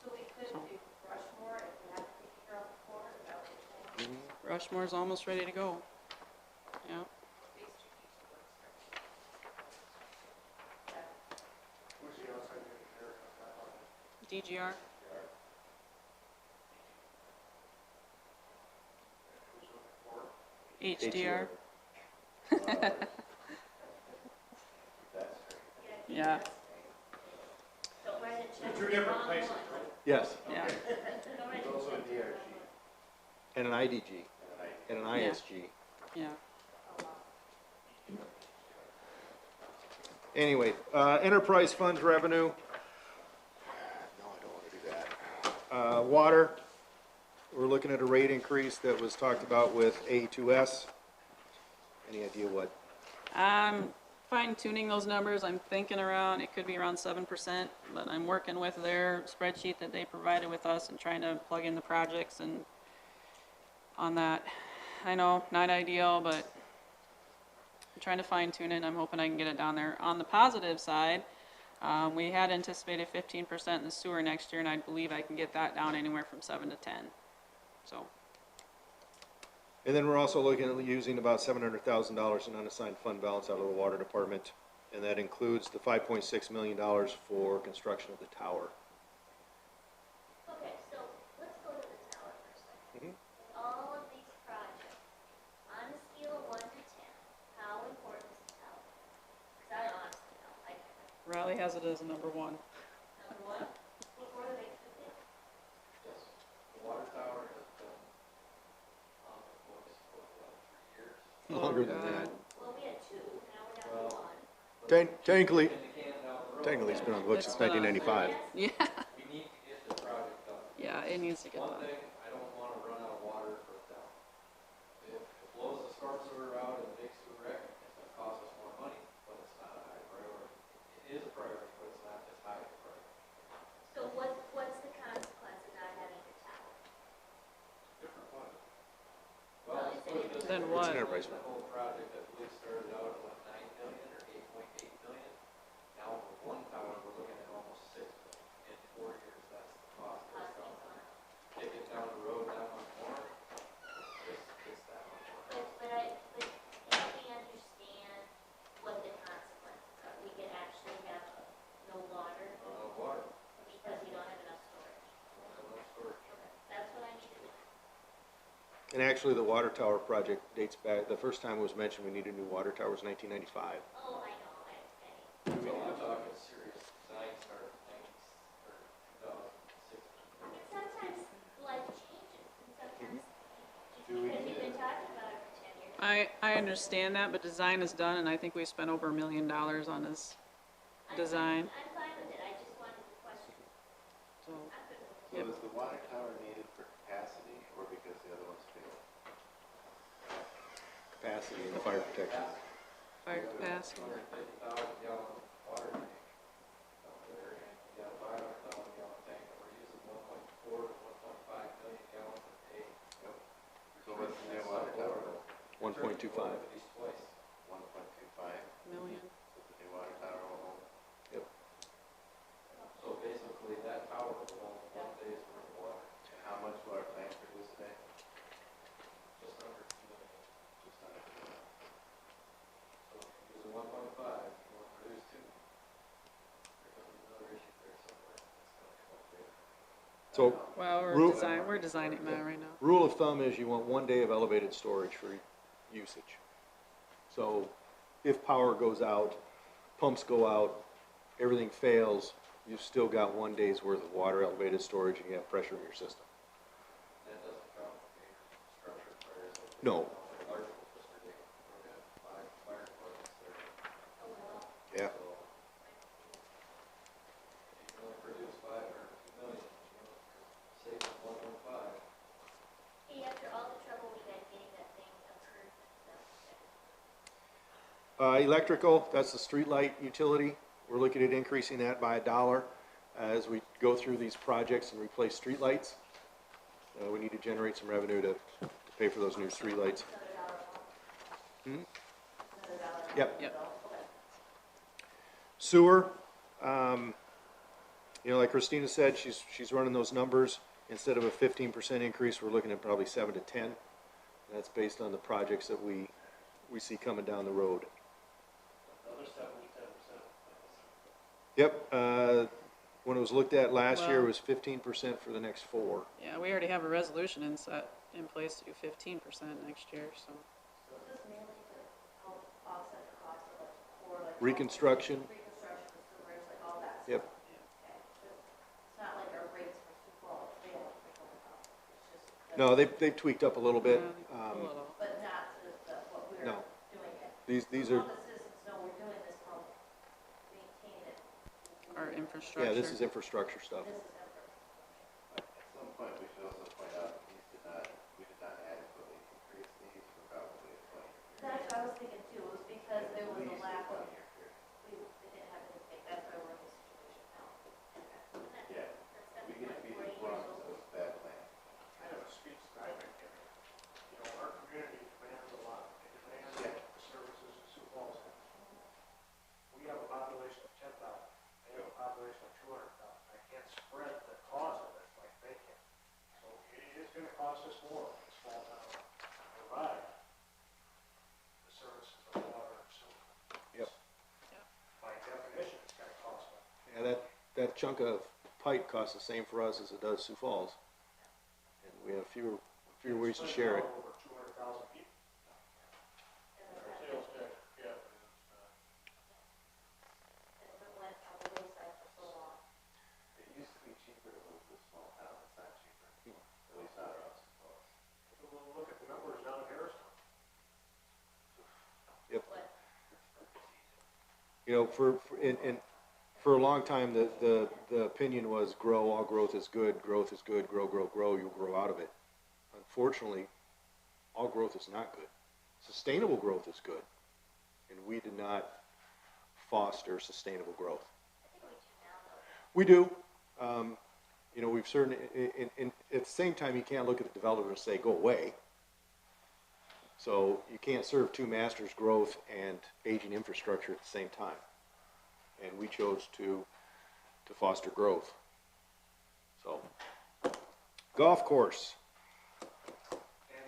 So we could do Rushmore if we have to take care of the corner, is that what you're saying? Rushmore's almost ready to go. Yeah. Phase 2 needs to work, Who's the outside engineer on that one? DGR? Who's looking for it? HDR? That's Yeah, Don't write a check. Two different places, right? Yes, yeah. Don't write There's also a DRG and an IDG, and an ID. and an Yeah. ISG. Yeah. Anyway, enterprise funds revenue. No, I don't want to do that. Water, we're looking at a rate increase that was talked about with A2S. Any idea what? I'm fine tuning those numbers. I'm thinking around, it could be around 7%, but I'm working with their spreadsheet that they provided with us and trying to plug in the projects and on that. I know, not ideal, but I'm trying to fine tune it, and I'm hoping I can get it down there. On the positive side, we had anticipated 15% in the sewer next year, and I believe I can get that down anywhere from 7 to 10. So, And then we're also looking at using about $700,000 in unassigned fund balance out of the water department, and that includes the $5.6 million for construction of the tower. Okay, so let's go to the tower for a second. Mhm. All of these projects, on a scale of 1 to 10, how important is the tower? Because I honestly don't, I can't. Raleigh has it as a number 1. Number one, before the big two things? Yes, the water tower has been on the books for what, 3 years? Longer than God. that. Well, we had two, now we have Well- one. Technically, In the can down the road. technically it's been on the books It's since been on- 1995. Yeah, We need to get the project done. yeah, it needs to get One done. thing, I don't wanna run out of water for a town. If it blows the storm sewer out and makes the wreck, it's gonna cost us more money, but it's not a high priority. It is a priority, but it's not as high a priority. So what's the consequence of not having the tower? Different one. Well, Well, it's let's put it this Then way. what? Enterprise. The whole project, I believe, started out at what, 9 million or 8.8 million? Now, for one tower, we're looking at almost 6 million. In 4 years, that's the cost of Cost the is tower. on. Take it down the road that much more, it's that much more. But help me understand what the consequences are. We can actually have no water No water, because we don't have enough storage. no storage. Okay, that's what I need to know. And actually, the water tower project dates back, the first time it was mentioned we needed a new water tower was 1995. Oh, I know, So I'm talking serious design start 2006. I mean, sometimes life changes and sometimes, just because you've been talking about it for 10 years. I understand that, but design is done, and I think we spent over $1 million on this design. I'm fine with it, I just wanted the question. So, I'm good with it. So does the water tower need capacity in the fire protection. Fire capacity. 150,000 gallon water tank up there, and you got a 500,000 gallon tank, and we're using 1.4 to 1.5 million gallons a day. So what's the new water tower? 1.25. These twice. 1.25, Million. so the new water tower will hold. Yep. So basically, that tower will hold 1 day's worth of water, And how much will our plant produce a day? just under 2 million. Just under 2 million. So if you're using 1.5, you want to produce 2. There comes another issue there somewhere that's gonna come up later. So Well, Ru- we're designing that right now. rule of thumb is you want 1 day of elevated storage for usage. So if power goes out, pumps go out, everything fails, you've still got 1 day's worth of water elevated storage and you have pressure in your system. That doesn't count major structure fires. No. Electrical district, we're gonna have 5 fire departments there. Yeah. So, if you can only produce 5 or 2 million, you're saving 1.5. Hey, after all the trouble we had getting that thing approved, Electrical, that's the street light utility. We're looking at increasing that by $1 as we go through these projects and replace street lights. We need to generate some revenue to pay for those new street lights. Yep. Sewer, like Christina said, she's running those numbers. Instead of a 15% increase, we're looking at probably 7 to 10. That's based on the projects that we see coming down the road. Another 7 to 10%. Yep, when it was looked at last year, it Well- was 15% for the next 4. Yeah, we already have a resolution in place to do 15% next year, so. So is this mainly to help offset the cost of like core, like. Reconstruction. Reconstruction, the sewers, like all that stuff? Yep. Okay, so it's not like our rates for Sioux Falls, they don't go up, it's just. No, they've tweaked up a little bit. A little. But not to what we're No. doing it. These So are, all the citizens know we're doing this to help maintain it. Our infrastructure. yeah, this is infrastructure stuff. This is effort. At some point, we should also point out, we did not adequately increase these for probably a 20-year period. That's what I was thinking too, it was because there was At a least lack of, 20-year period. we didn't have anything, that's why we're in this situation now. Yeah, we get beat as wrong, so it's a bad plan. Kind of speaks to, I think, our community demands a lot. They demand the services in Sioux Falls. We have a population of 10,000. They have a population of 200,000. I can't spread the cost of it like they can. So it is going to cost us more in a small town to provide the services of water and sewer. Yep. By definition, it's going to cost us. Yeah, that chunk of pipe costs the same for us as it does Sioux Falls. And we have fewer ways to share it. Over 200,000 people. Our sales tax per capita And it went on the wayside for so long. It used to be cheaper to move to a small town, it's not cheaper, at least not around Sioux Falls. We'll look at the numbers down in Harrison. Yep. For a long time, the opinion was grow, all growth is good, grow, you'll grow out of it. Unfortunately, all growth is not good. Sustainable growth is good, and we did not foster sustainable growth. We do. We've certainly, at the same time, you can't look at the developer and say, go away. So you can't serve two masters, growth and aging infrastructure at the same time. And we chose to foster growth. So, golf course, And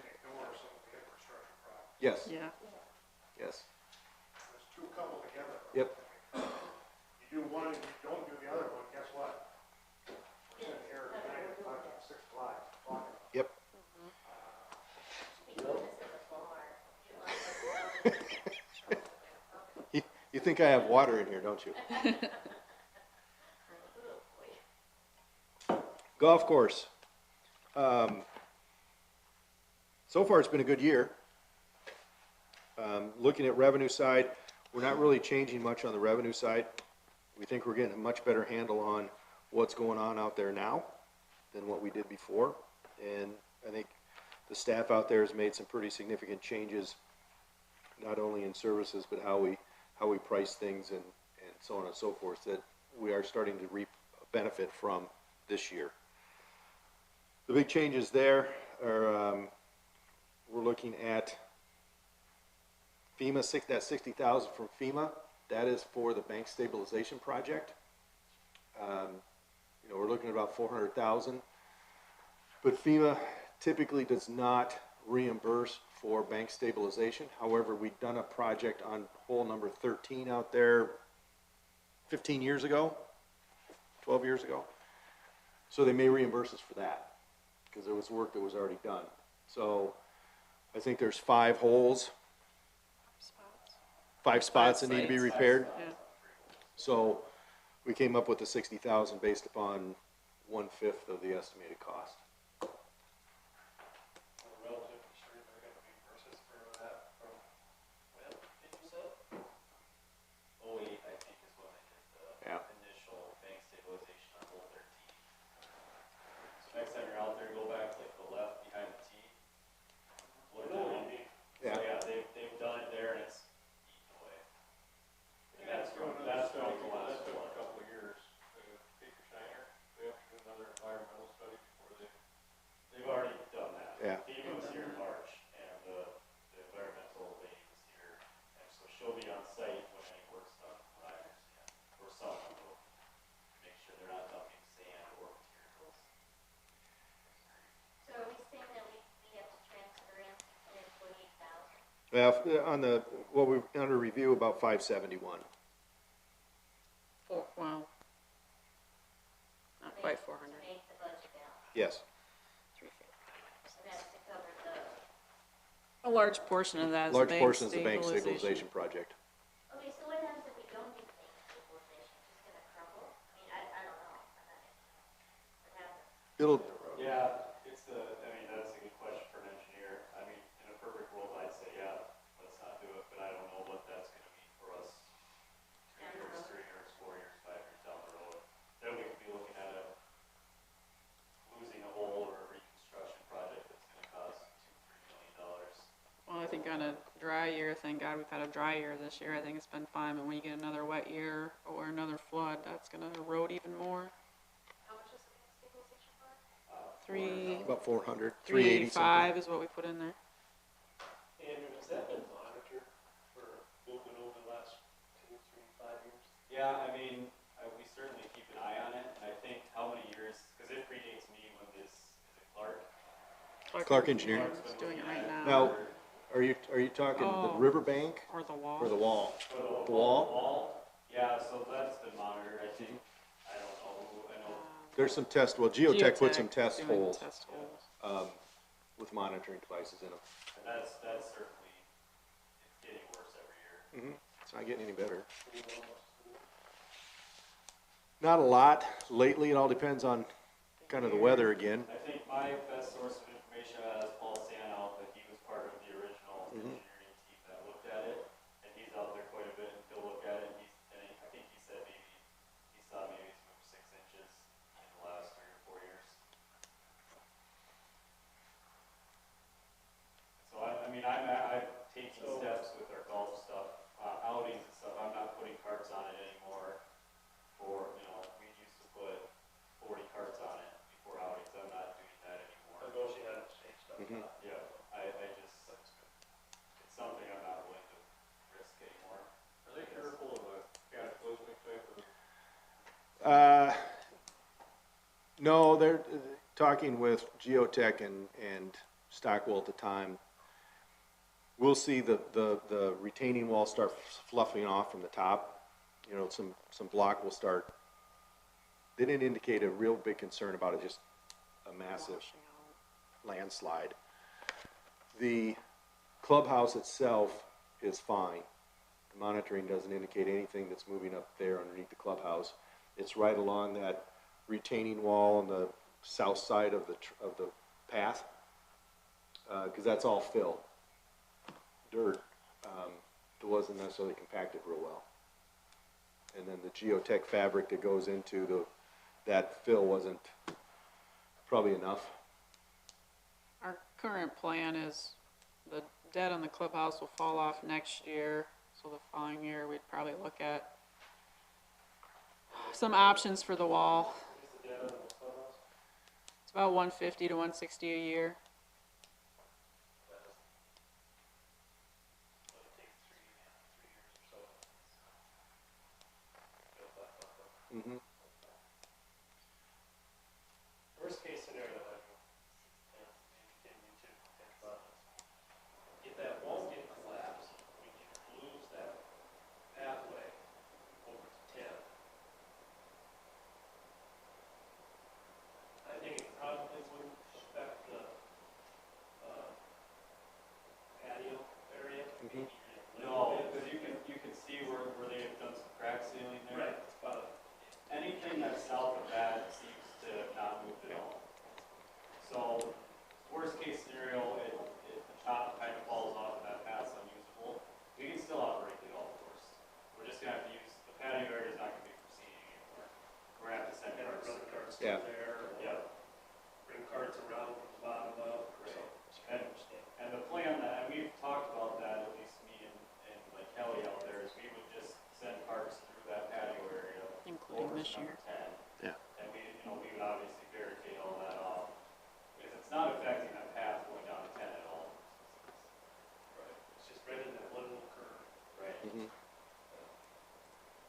ignore some of the infrastructure problems. yes, Yeah. yes, There's two coupled together. yep, You do one and you don't do the other one, guess what? We're sitting here tonight at 5 to 6 o'clock talking about it. yep. You think I have water in here, don't you? Golf course. So far, it's been a good year. Looking at revenue side, we're not really changing much on the revenue side. We think we're getting a much better handle on what's going on out there now than what we did before. And I think the staff out there has made some pretty significant changes not only in services, but how we price things and so on and so forth, that we are starting to reap benefit from this year. The big changes there are, we're looking at FEMA, that 60,000 from FEMA, that is for the bank stabilization project. You know, we're looking at about 400,000, but FEMA typically does not reimburse for bank stabilization. However, we've done a project on hole number 13 out there 15 years ago, 12 years ago. So they may reimburse us for that because there was work that was already done. So I think there's 5 holes, 5 spots that need to be sites. repaired. Yeah. So we came up with the 60,000 based upon 1/5 of the estimated cost. Relative to street, they're gonna be versus for that from when, did you say? 08, I think, is when they did the Yeah. initial bank stabilization on hole 13. So next time you're out there, go back like the left behind the tee. Look at it. Yeah. So yeah, they've done it there and it's eaten away. And that's going to last That's been one. a couple of years. Baker Steiner, they have to do another environmental study before they. They've already done that. Yeah. FEMA was here in March and the environmental lady was here. And so she'll be on site when any work's done, from what I understand. Or some of them, make sure they're not dumping sand or materials. So are we saying that we have to transfer in 648,000? Well, on the, what we, under review, about 571. Well, not quite 400. To make the budget balance, Yes. 350. and that's to cover the, A large portion of that is Large bank portion is the bank stabilization. stabilization project. okay, so what happens if we don't do bank stabilization, it's just gonna crumble? I mean, I don't know, what happens? It'll, Yeah, it's the, I mean, that's a good question for an engineer. I mean, in a perfect world, I'd say, yeah, let's not do it, but I don't know what that's gonna mean for us 2 years, 3 years, 4 years, 5 years down the road. Then we could be looking at losing a hole or a reconstruction project that's gonna cost $2-3 million. Well, I think on a dry year, thank God we've had a dry year this year. I think it's been fine, but when you get another wet year or another flood, that's gonna erode even more. How much is the bank stabilization for? about 400, 380 something. 385 is what we put in there. Andrew, has that been monitored for moving over the last 2, 3, 5 years? Yeah, I mean, we certainly keep an eye on it, and I think how many years, because it predates me when is it Clark? Clark Engineering. Is doing it right now. Now, are you talking the Oh. riverbank Or the wall. or the wall? For The wall? Yeah, so that's been monitored, I think. I don't know, I know. There's some test, well, Geotech put some test doing holes Test holes. with monitoring devices in them. And that's certainly, it's getting worse every year. It's not getting any better. Not a lot. Lately, it all depends on kind of the weather again. I think my best source of information is Paul Sanout, but he was part of the original engineering team that looked at it, and he's out there quite a bit, and he'll look at it, and I think he said maybe, he saw maybe it's moved 6 inches in the last 3 or 4 years. So I mean, I've taken steps with our golf stuff, outings and stuff, I'm not putting carts on it anymore for, you know, we used to put 40 carts on it before outings, I'm not doing that anymore. Negotiated state stuff. Yeah, I just, it's something I'm not willing to risk anymore. Are they careful of a cataclysmic type of? No, they're talking with Geotech and Stockwell at the time. We'll see the retaining wall start fluffing off from the top. You know, some block will start. They didn't indicate a real big concern about it, just a massive landslide. The clubhouse itself is fine. The monitoring doesn't indicate anything that's moving up there underneath the clubhouse. It's right along that retaining wall on the south side of the path, because that's all fill, dirt. It wasn't necessarily compacted real well. And then the geotech fabric that goes into that fill wasn't probably enough. Our current plan is the debt on the clubhouse will fall off next year, so the following year, we'd probably look at some options for the wall. What's the debt on the clubhouse? It's about 150 to 160 a year. But it takes 3 years or so. Build that up. Mm-hmm. Worst case scenario, I mean, and you too, if that won't get collapsed, we can lose that pathway over to 10. I think it probably wouldn't affect the patio area. Mhm. No, because you can see where they have done some crack sealing there. Right, but Anything that's south of that seems to not move at all. So, worst case scenario, if the top kind of falls off and that path's unusable, we can still operate the golf course. We're just gonna have to use, the patio area is not gonna be for seating anymore. We're gonna have to send and cars. run the carts Yeah. through there, or Yeah. bring carts around from the bottom up, or Right. something. I understand. And the plan that, and we've talked about that, at least me and like Kelly out there, is we would just send carts through that patio area. Including over this to year. number 10. Yeah. And we would obviously barricade all that off, because it's not affecting that path going down to 10 at all. Right. It's just right in that one little curve. Right. Mm-hmm.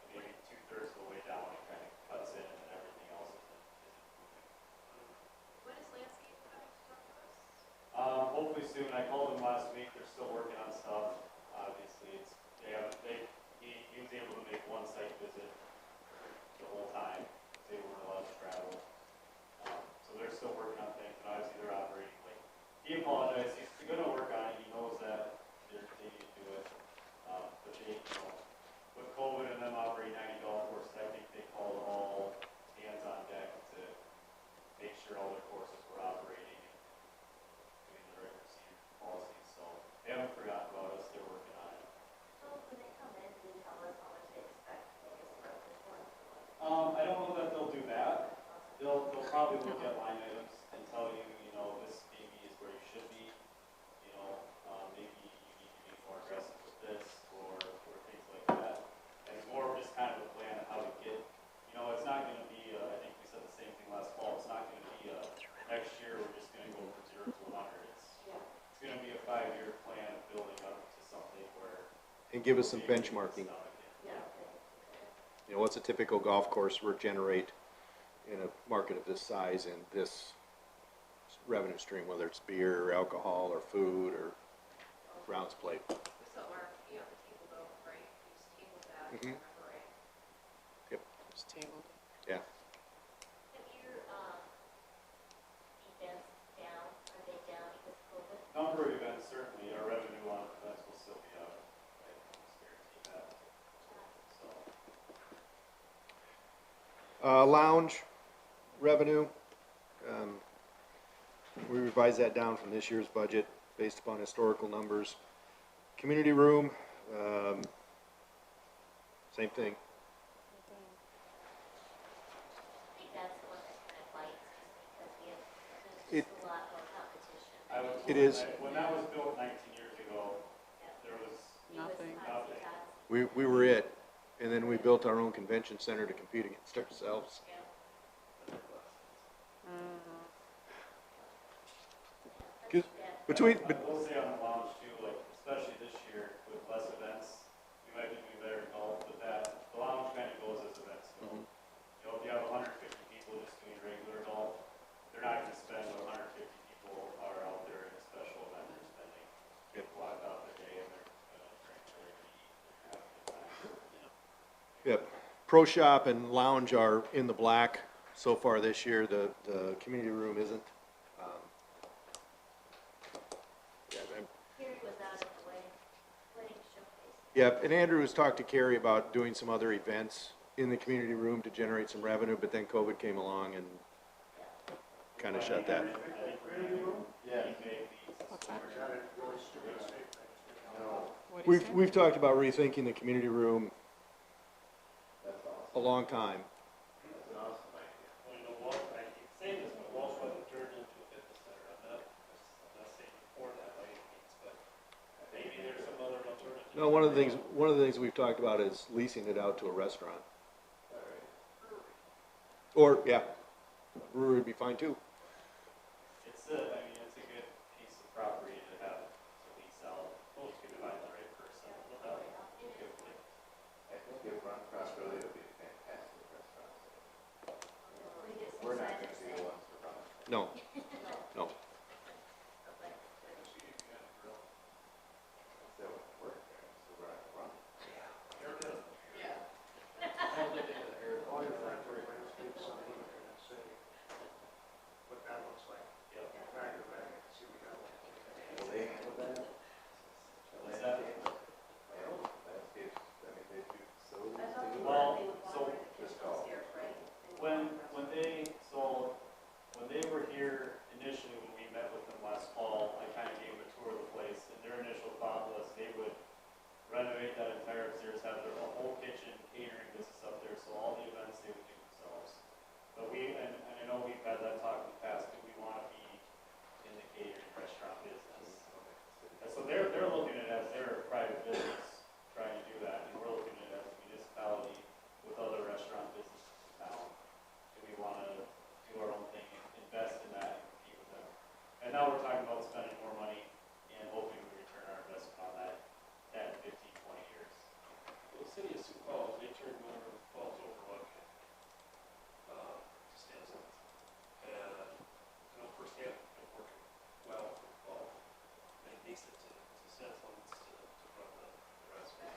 Maybe 2/3 of the way down, it kind of cuts in, and then everything else isn't moving. When is landscape coming to talk to us? Hopefully soon. I called them last week. They're still working on stuff. Obviously, he was able to make one site visit the whole time. They weren't allowed to travel. So they're still working on things, and obviously they're operating like, he apologized. He's gonna work on it. He knows that they need to do it. But they, with COVID and them operating 90 golf courses, I think they called all hands on deck to make sure all their courses were operating and doing the right procedure policies. So they haven't forgotten about us. They're working on it. So when they come in, do they tell us how much they expect, I guess, for this one? I don't know that they'll do that. They'll probably look at line items and tell you, this maybe is where you should be. Maybe you need to be more aggressive with this or things like that. And it's more of just kind of a plan of how to get, it's not gonna be, I think we said the same thing last fall, it's not gonna be, next year we're just gonna go from 0 to 100. It's gonna be a 5-year plan of building up to something where. And give us some benchmarking. What's a typical golf course regenerate in a market of this size and this revenue stream, whether it's beer or alcohol or food or rounds played? So our, the table though, right, we just tabled that, if I Mhm. remember right? Just tabled. Yeah. Have your, events down, are they down because of COVID? Number of events, certainly, our revenue on events will still be up. I can almost guarantee that. So, Lounge revenue, we revised that down from this year's budget based upon historical numbers. Community room, same thing. I think that's the one that kind of bites, just because there's It- just a lot more competition. I was It is. When that was built 19 years ago, there was, It was Nothing. Topsy Nothing. Turvy. We were it, and then we built our own convention center to compete against ourselves. That's too bad. Between, I will say on the lounge too, like, especially this year with less events, we might be doing better in golf, but the lounge kind of goes as events go. Mhm. If you have 150 people just doing regular golf, they're not gonna spend what 150 people are out there in a special event, they're spending. They block out their day and they're gonna drink, they're gonna eat, they're gonna have a good time. Yep. Pro shop and lounge are in the black so far this year. The community room isn't. Yeah, Carrie was out of the way, wedding showcase. Yep, and Andrew has talked to Carrie about doing some other events in the community room to generate some revenue, but then COVID came along and kind of shut that. Yeah. What's that? No, What do you say? We've talked about rethinking the community room that's awesome. a long time. That's an awesome idea. Well, I keep saying this, but Walsh wasn't turned into a fitness center. I'm not saying for that by any means, but No, one of the things we've talked about is leasing it out to a restaurant. Or, yeah, brewery would be fine too. It's a, I mean, it's a good piece of property to have to lease out. Most could find the right person. I think if run properly, it'll be a fantastic restaurant. We get some We're not signage gonna be the saying, ones to run it. No, no. So it work there, so we're not gonna run it. All your friends are landscape sign and say what that looks like. Back to back, see what that looks like. Will they handle that? What's that? Landscapes, I mean, they do facilities I thought too. Well, they would want so- to bring the kids upstairs, right? When they were here initially, when we met with them last fall, I kind of gave them a tour of the place, and their initial thought was they would renovate that entire upstairs, have their whole kitchen, catering business up there, so all the events they would do themselves. But and I know we've had that talk in the past, do we want to be in the catering restaurant business? And so they're looking at it as their private business, trying to do that, and we're looking at it as a municipality with other restaurant businesses in town. Do we want to do our own thing, and invest in that, and compete with them? And now we're talking about spending more money and hoping we return our investment on that 10, 15, 20 years. The city of Sioux Falls, they turned one of the falls overlook, to Stanson. And, I know firsthand, it worked well for the fall. They leased it to Stanson to run the restaurant.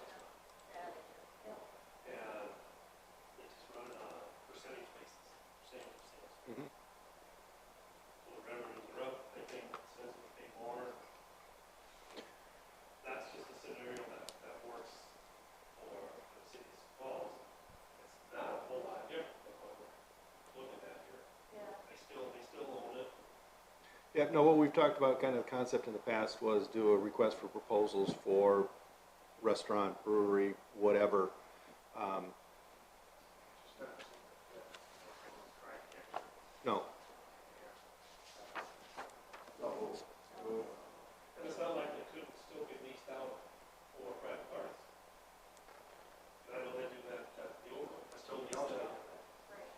And they just run it on a percentage basis, percentage of sales. Mhm. So the revenues are up, they think Stanson will pay more. That's just a scenario that works for the city of Sioux Falls. It's not a whole lot different than what we're looking at here. Yeah. They still own it. Yeah, no, what we've talked about, kind of the concept in the past was do a request for proposals for restaurant, brewery, whatever. No, And it's not like it couldn't still be leased out for private parties. And I know they do that at the Overlook, I still lease that out.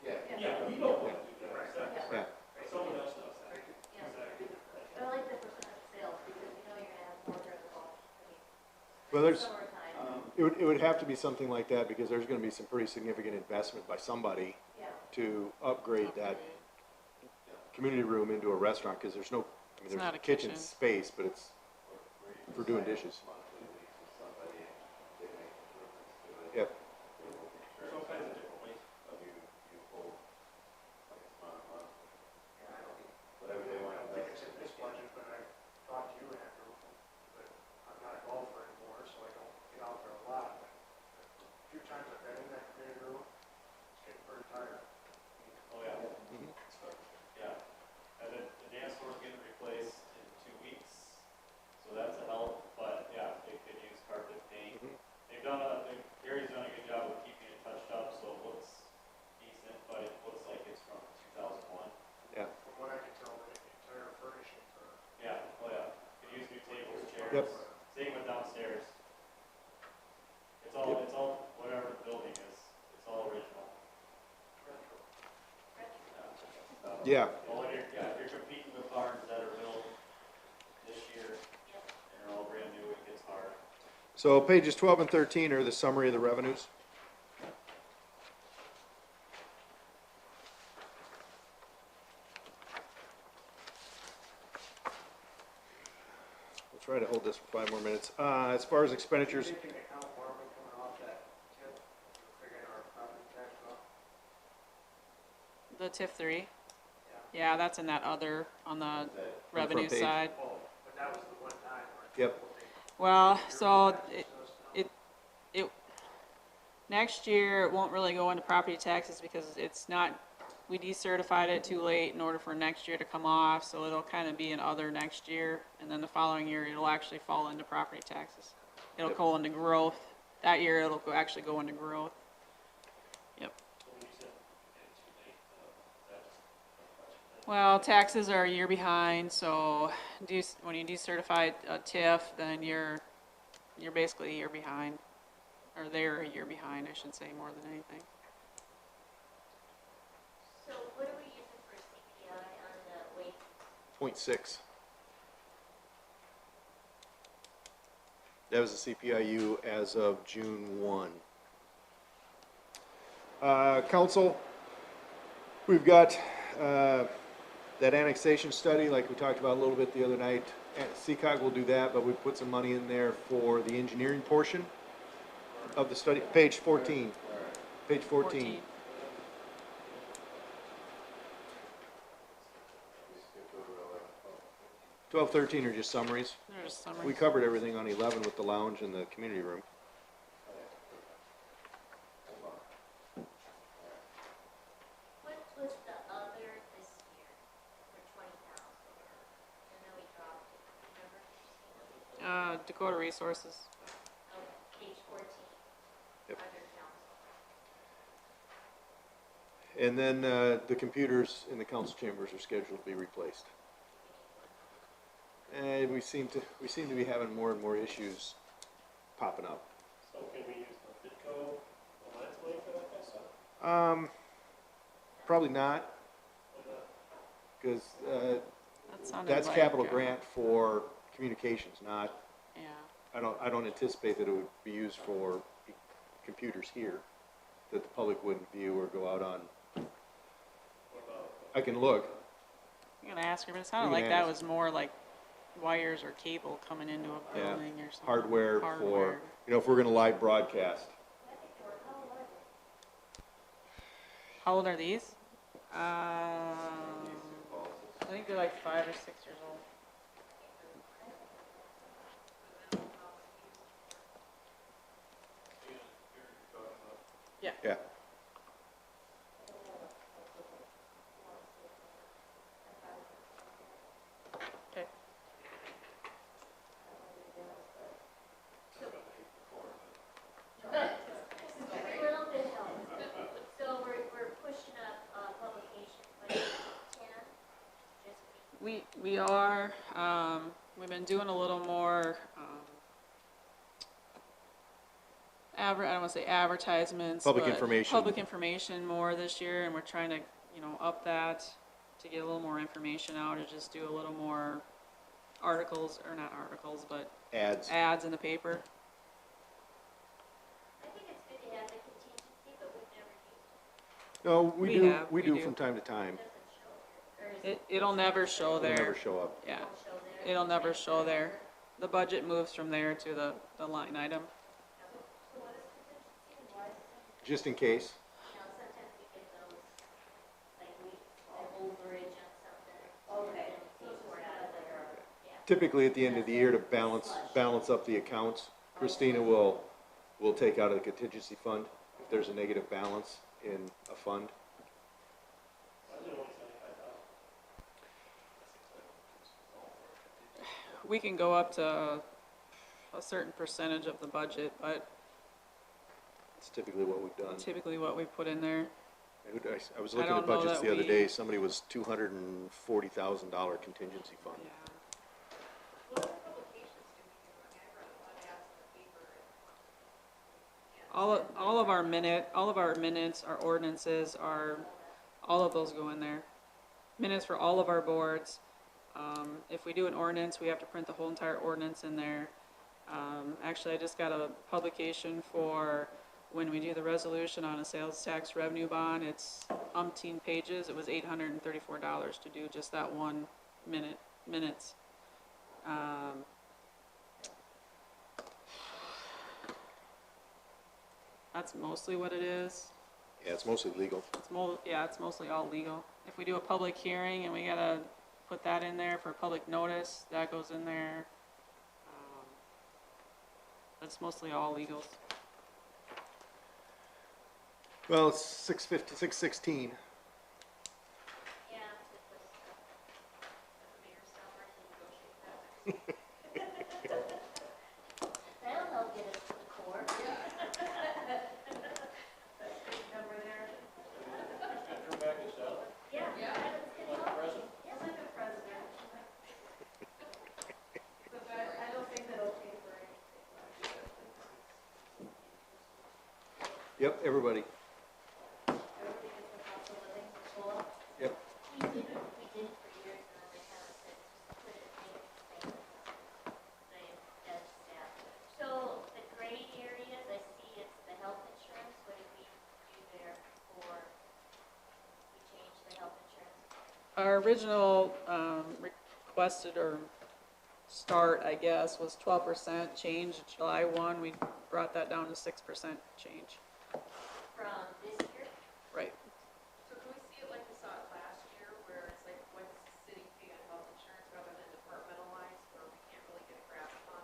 Yeah. Yeah, we don't want to do that, exactly. yeah. Someone else does that. Yeah. Exactly. But I like the percentage of sales because you know you're gonna have more during the fall. I mean, Well, there's, summertime, it would have to be something like that because there's going to be some pretty significant investment by somebody yeah. to upgrade that community room into a restaurant because there's no, I mean, It's not there's a kitchen kitchen. space, but it's for doing dishes. Monthly lease with somebody and they make improvements to it. Yep. They will make sure There's all kinds of different ways. you hold like a month. Whatever they want. I don't think it's in this budget, but I talked to you, Andrew, but I'm not a golfer anymore, so I don't get out there a lot. But a few times I've been in that community room, it's getting pretty tired. Oh, yeah. Yeah. And then the dance floor's getting replaced in 2 weeks, so that's a help, but yeah, they could use carpet paint. Gary's done a good job of keeping it touched up, so it looks decent, but it looks like it's from 2001. Yeah. From what I can tell, the entire furnishings are. Yeah, oh yeah, could use new tables, chairs. Yep. Same with downstairs. It's all, whatever the building is, it's all original. Yeah. Well, you're competing with barns that are built this year, and are all brand new, it gets hard. So pages 12 and 13 are the summary of the revenues. We'll try to hold this for 5 more minutes. As far as expenditures, Anything account Marvin coming off that tip, figuring our property tax off? The TIF 3? Yeah, that's in that other, on the front revenue page. side. Oh, but that was the one time where. Yep. Well, so next year, it won't really go into property taxes because it's not, we decertified it too late in order for next year to come off, so it'll kind of be an other next year, and then the following year, it'll actually fall into property taxes. It'll go into growth. That year, it'll actually go into growth. Yep. So when you said getting too late, that's. Well, taxes are a year behind, so when you decertify a TIF, then you're basically a year behind, or they're a year behind, I should say, more than anything. So what are we using for CPI on the wages? 0.6. That was the CPIU as of June 1. Council, we've got that annexation study, like we talked about a little bit the other night. CCOG will do that, but we put some money in there for the engineering portion of the study. Page 14. Page 14. 12, 13 are just summaries. They're just We summaries. covered everything on 11 with the lounge and the community room. What was the other this year for 20,000? I know we dropped it, remember? Dakota Resources. Okay, page 14. Yep. Under council. And then the computers in the council chambers are scheduled to be replaced. And we seem to be having more and more issues popping up. So can we use the Bitco Alliance money for that kind of stuff? Probably not, because That sounded that's like, capital grant for communications, not. Yeah. I don't anticipate that it would be used for computers here that the public wouldn't view or go out on. I can look. I'm gonna ask her, but it sounded You like can that ask. was more like wires or cable coming into a Yeah, building or something. hardware for, Hardware. if we're gonna live broadcast. How old are these? I think they're like 5 or 6 years old. Yeah. Yeah. Okay. Every little bit helps. So we're pushing up, publication, like 10, just We are, we've been doing a little more, I don't wanna say advertisements. Public but information. Public information more this year, and we're trying to, up that to get a little more information out, or just do a little more articles, or not articles, but Ads. ads in the paper. I think it's good to have the contingency, but we've never used it. No, we We do do. from time to time. It doesn't show here. Or is It'll never show It'll there. never show up. Yeah, it show there? it'll never show there. The budget moves from there to the line item. So what is contingency and why is it? Just in case. Sometimes we get those, like overage on something. Okay. And we pay for it out of there. Yeah. Typically, at the end of the year, to balance up the accounts, Christina will take out of the contingency fund if there's a negative balance in a fund. We can go up to a certain percentage of the budget, but It's typically what we've done. typically what we put in there. I was I looking at don't know budgets that the other we- day, somebody was $240,000 contingency fund. Yeah. What other publications do we do? I mean, I run a lot of ads in the paper and. All of our minutes, our ordinances, all of those go in there. Minutes for all of our boards. If we do an ordinance, we have to print the whole entire ordinance in there. Actually, I just got a publication for when we do the resolution on a sales tax revenue bond. It's umpteen pages. It was $834 to do just that one minutes. That's mostly what it is. Yeah, it's mostly legal. It's mostly all legal. If we do a public hearing and we gotta put that in there for public notice, that goes in there. That's mostly all legals. Well, it's 650, 616. Yeah, it was, The mayor's salary to negotiate that. that'll help get us to the core. Number there. Drew back his salary, Yeah. Yeah. That's gonna help. president. Yeah. Like the president. But I don't think that'll pay for anything. Yep, everybody. Everybody gets the cost of living for COLA? Yep. We did it for years, and then they kind of said, just put it in the same, as staff. So the gray areas, I see it's the health insurance, what did we do there for, we changed the health insurance? Our original requested or start, I guess, was 12% change. July 1, we brought that down to 6% change. From this year? Right. So can we see it like we saw it last year, where it's like what's the city pay on health insurance rather than departmentalized, where we can't really get a grasp on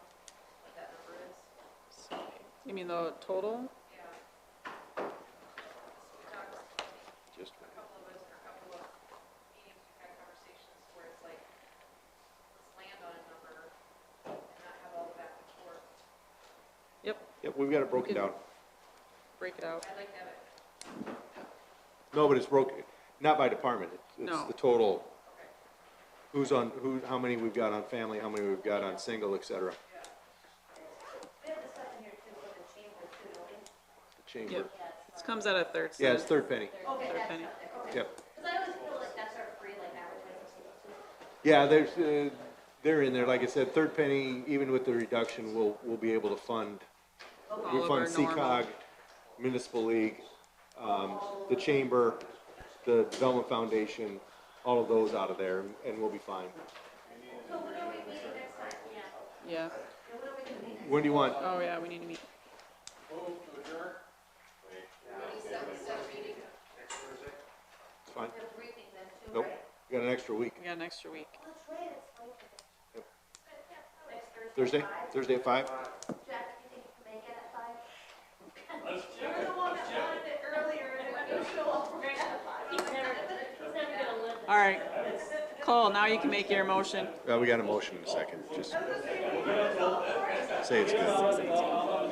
what that number is? You mean the total? Yeah. We talked, Just a couple of us, or a couple of meetings, we've had conversations where it's like, let's land on a number and not have all the back and forth. Yep, Yep, we've got it broken down. break it out. I'd like to have it, No, but it's broken, not by department. It's No. the total, okay, who's on, how many we've got on family, how many we've got on single, et cetera. yeah. We have the stuff in here too for the chamber too, don't we? The chamber. Yep. It comes out of third Yeah, cent. it's third penny. Okay, Third that's penny. not there, okay. Yep. Because I always feel like that's our free, like, advertising too. Yeah, there's, they're in there, like I said, third penny, even with the reduction, we'll be able to fund. All We of fund our normal. CCOG, Municipal League, the chamber, the Development Foundation, all of those out of there, and we'll be fine. So when are we meeting next time? Yeah. Yeah. And when are we gonna meet? When do you want? Oh, yeah, we need to meet. Set a meeting. It's fine. We have three things then too, Nope, right? we got an extra week. We got an extra week. Oh, that's right, it's Labor Day. Yep. Next Thursday? at 5? Thursday at 5? Jack, do you think you can make it at 5? Let's You're the one that wanted it earlier, and when you show up, we're gonna have 5. He's never gonna live this. All right. Cole, now you can make your motion. We got a motion in a second, just say it's good.